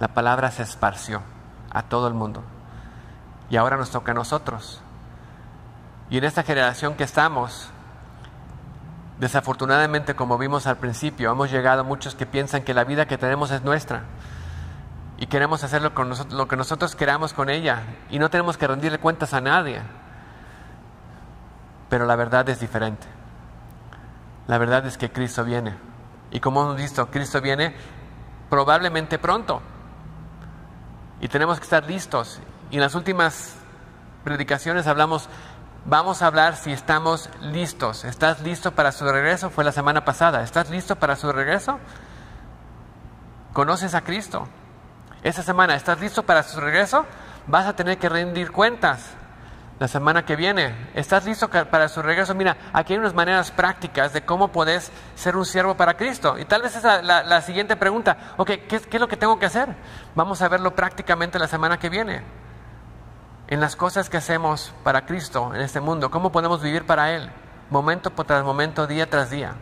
La palabra se esparció a todo el mundo. Y ahora nos toca a nosotros. Y en esta generación que estamos, Desafortunadamente, como vimos al principio, hemos llegado a muchos que piensan que la vida que tenemos es nuestra y queremos hacer lo que nosotros queramos con ella y no tenemos que rendirle cuentas a nadie. Pero la verdad es diferente. La verdad es que Cristo viene. Y como hemos visto, Cristo viene probablemente pronto. Y tenemos que estar listos. Y en las últimas predicaciones vamos a hablar si estamos listos. ¿Estás listo para su regreso? Fue la semana pasada. ¿Estás listo para su regreso? ¿Conoces a Cristo? Esta semana, ¿estás listo para su regreso? Vas a tener que rendir cuentas la semana que viene. ¿Estás listo para su regreso? Mira, aquí hay unas maneras prácticas de cómo puedes ser un siervo para Cristo. Y tal vez esa es la siguiente pregunta. Ok, ¿qué es lo que tengo que hacer? Vamos a verlo prácticamente la semana que viene. En las cosas que hacemos para Cristo en este mundo. ¿Cómo podemos vivir para Él? Momento tras momento, día tras día.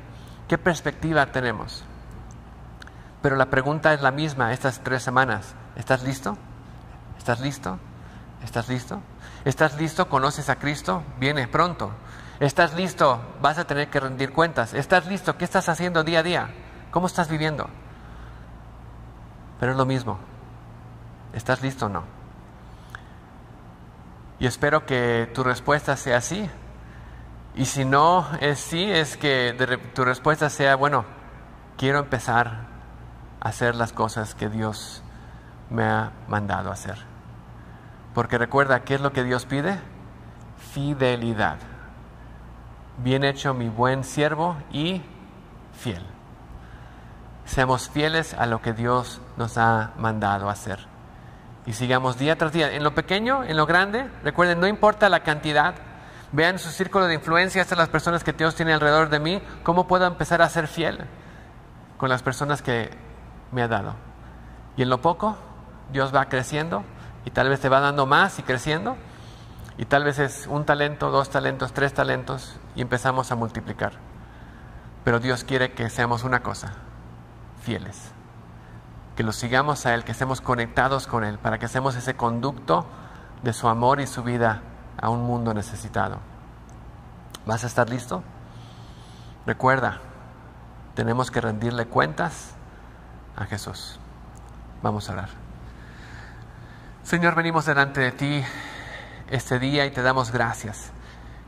¿Qué perspectiva tenemos? Pero la pregunta es la misma estas 3 semanas. ¿Estás listo? ¿Estás listo? ¿Estás listo? ¿Estás listo? ¿Conoces a Cristo? Viene pronto. ¿Estás listo? Vas a tener que rendir cuentas. ¿Estás listo? ¿Qué estás haciendo día a día? ¿Cómo estás viviendo? Pero es lo mismo. ¿Estás listo o no? Y espero que tu respuesta sea sí. Y si no es sí, es que tu respuesta sea, bueno, quiero empezar a hacer las cosas que Dios me ha mandado a hacer. Porque recuerda, ¿qué es lo que Dios pide? Fidelidad. Bien hecho, mi buen siervo y fiel. Seamos fieles a lo que Dios nos ha mandado a hacer. Y sigamos día tras día. En lo pequeño, en lo grande, recuerden, no importa la cantidad. Vean su círculo de influencia, estas las personas que Dios tiene alrededor de mí. ¿Cómo puedo empezar a ser fiel con las personas que me ha dado? Y en lo poco, Dios va creciendo y tal vez te va dando más y creciendo. Y tal vez es 1 talento, 2 talentos, 3 talentos y empezamos a multiplicar. Pero Dios quiere que seamos una cosa, fieles. Que lo sigamos a Él, que estemos conectados con Él, para que seamos ese conducto de su amor y su vida a un mundo necesitado. ¿Vas a estar listo? Recuerda, tenemos que rendirle cuentas a Jesús. Vamos a orar. Señor, venimos delante de ti este día y te damos gracias,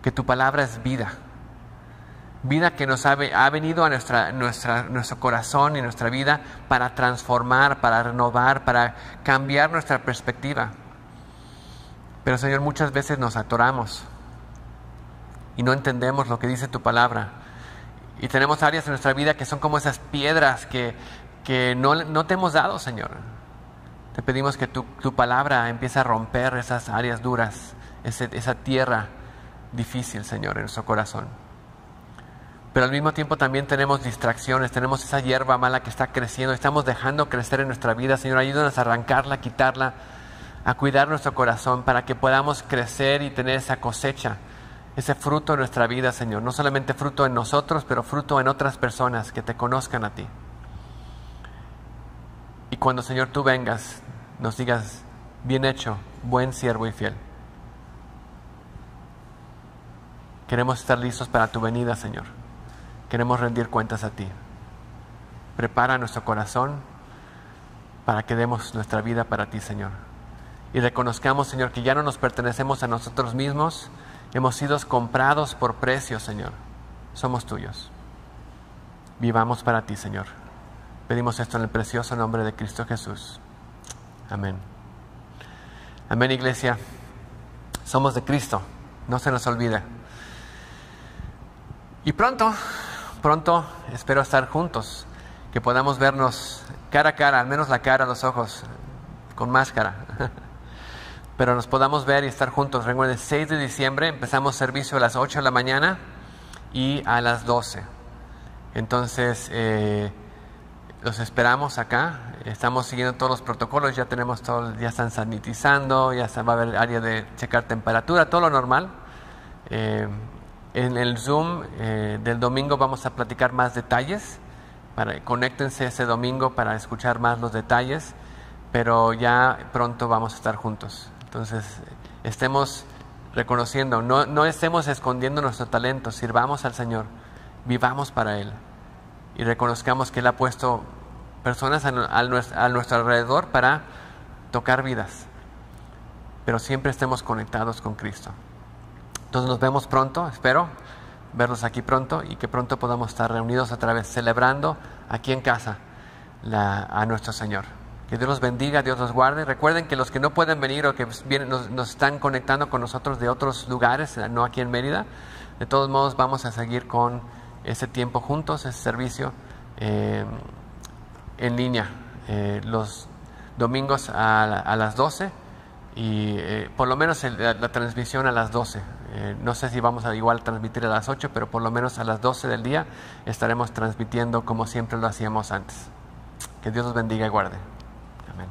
que tu palabra es vida. Vida que nos ha venido a nuestro corazón y nuestra vida para transformar, para renovar, para cambiar nuestra perspectiva. Pero Señor, muchas veces nos atoramos y no entendemos lo que dice tu palabra. Y tenemos áreas en nuestra vida que son como esas piedras que no te hemos dado, Señor. Te pedimos que tu palabra empiece a romper esas áreas duras, esa tierra difícil, Señor, en nuestro corazón. Pero al mismo tiempo también tenemos distracciones, tenemos esa hierba mala que está creciendo, estamos dejando crecer en nuestra vida. Señor, ayúdanos a arrancarla, a quitarla, a cuidar nuestro corazón para que podamos crecer y tener esa cosecha, ese fruto en nuestra vida, Señor. No solamente fruto en nosotros, pero fruto en otras personas que te conozcan a ti. Y cuando, Señor, tú vengas, nos digas, bien hecho, buen siervo y fiel. Queremos estar listos para tu venida, Señor. Queremos rendir cuentas a ti. Prepara nuestro corazón para que demos nuestra vida para ti, Señor. Y reconozcamos, Señor, que ya no nos pertenecemos a nosotros mismos. Hemos sido comprados por precio, Señor. Somos tuyos. Vivamos para ti, Señor. Pedimos esto en el precioso nombre de Cristo Jesús. Amén. Amén, iglesia. Somos de Cristo. No se nos olvide. Y pronto espero estar juntos, que podamos vernos cara a cara, al menos la cara, los ojos, con máscara, pero nos podamos ver y estar juntos. Recuerden, el 6 de diciembre empezamos servicio a las 8 de la mañana y a las 12. Entonces, los esperamos acá. Estamos siguiendo todos los protocolos, ya están sanitizando, va a haber área de checar temperatura, todo lo normal. En el Zoom del domingo vamos a platicar más detalles. Conéctense ese domingo para escuchar más los detalles, pero ya pronto vamos a estar juntos. Entonces, estemos reconociendo, no estemos escondiendo nuestro talento, sirvamos al Señor vivamos para Él y reconozcamos que Él ha puesto personas a nuestro alrededor para tocar vidas, pero siempre estemos conectados con Cristo. Entonces nos vemos pronto, espero verlos aquí pronto y que pronto podamos estar reunidos otra vez celebrando aquí en casa a nuestro Señor. Que Dios los bendiga, Dios los guarde. Recuerden que los que no pueden venir o que nos están conectando con nosotros de otros lugares, no aquí en Mérida, de todos modos vamos a seguir con ese tiempo juntos, ese servicio en línea, los domingos a las 12 y por lo menos la transmisión a las 12. No sé si vamos a igual transmitir a las 8, pero por lo menos a las 12 del día estaremos transmitiendo como siempre lo hacíamos antes. Que Dios los bendiga y guarde. Amén.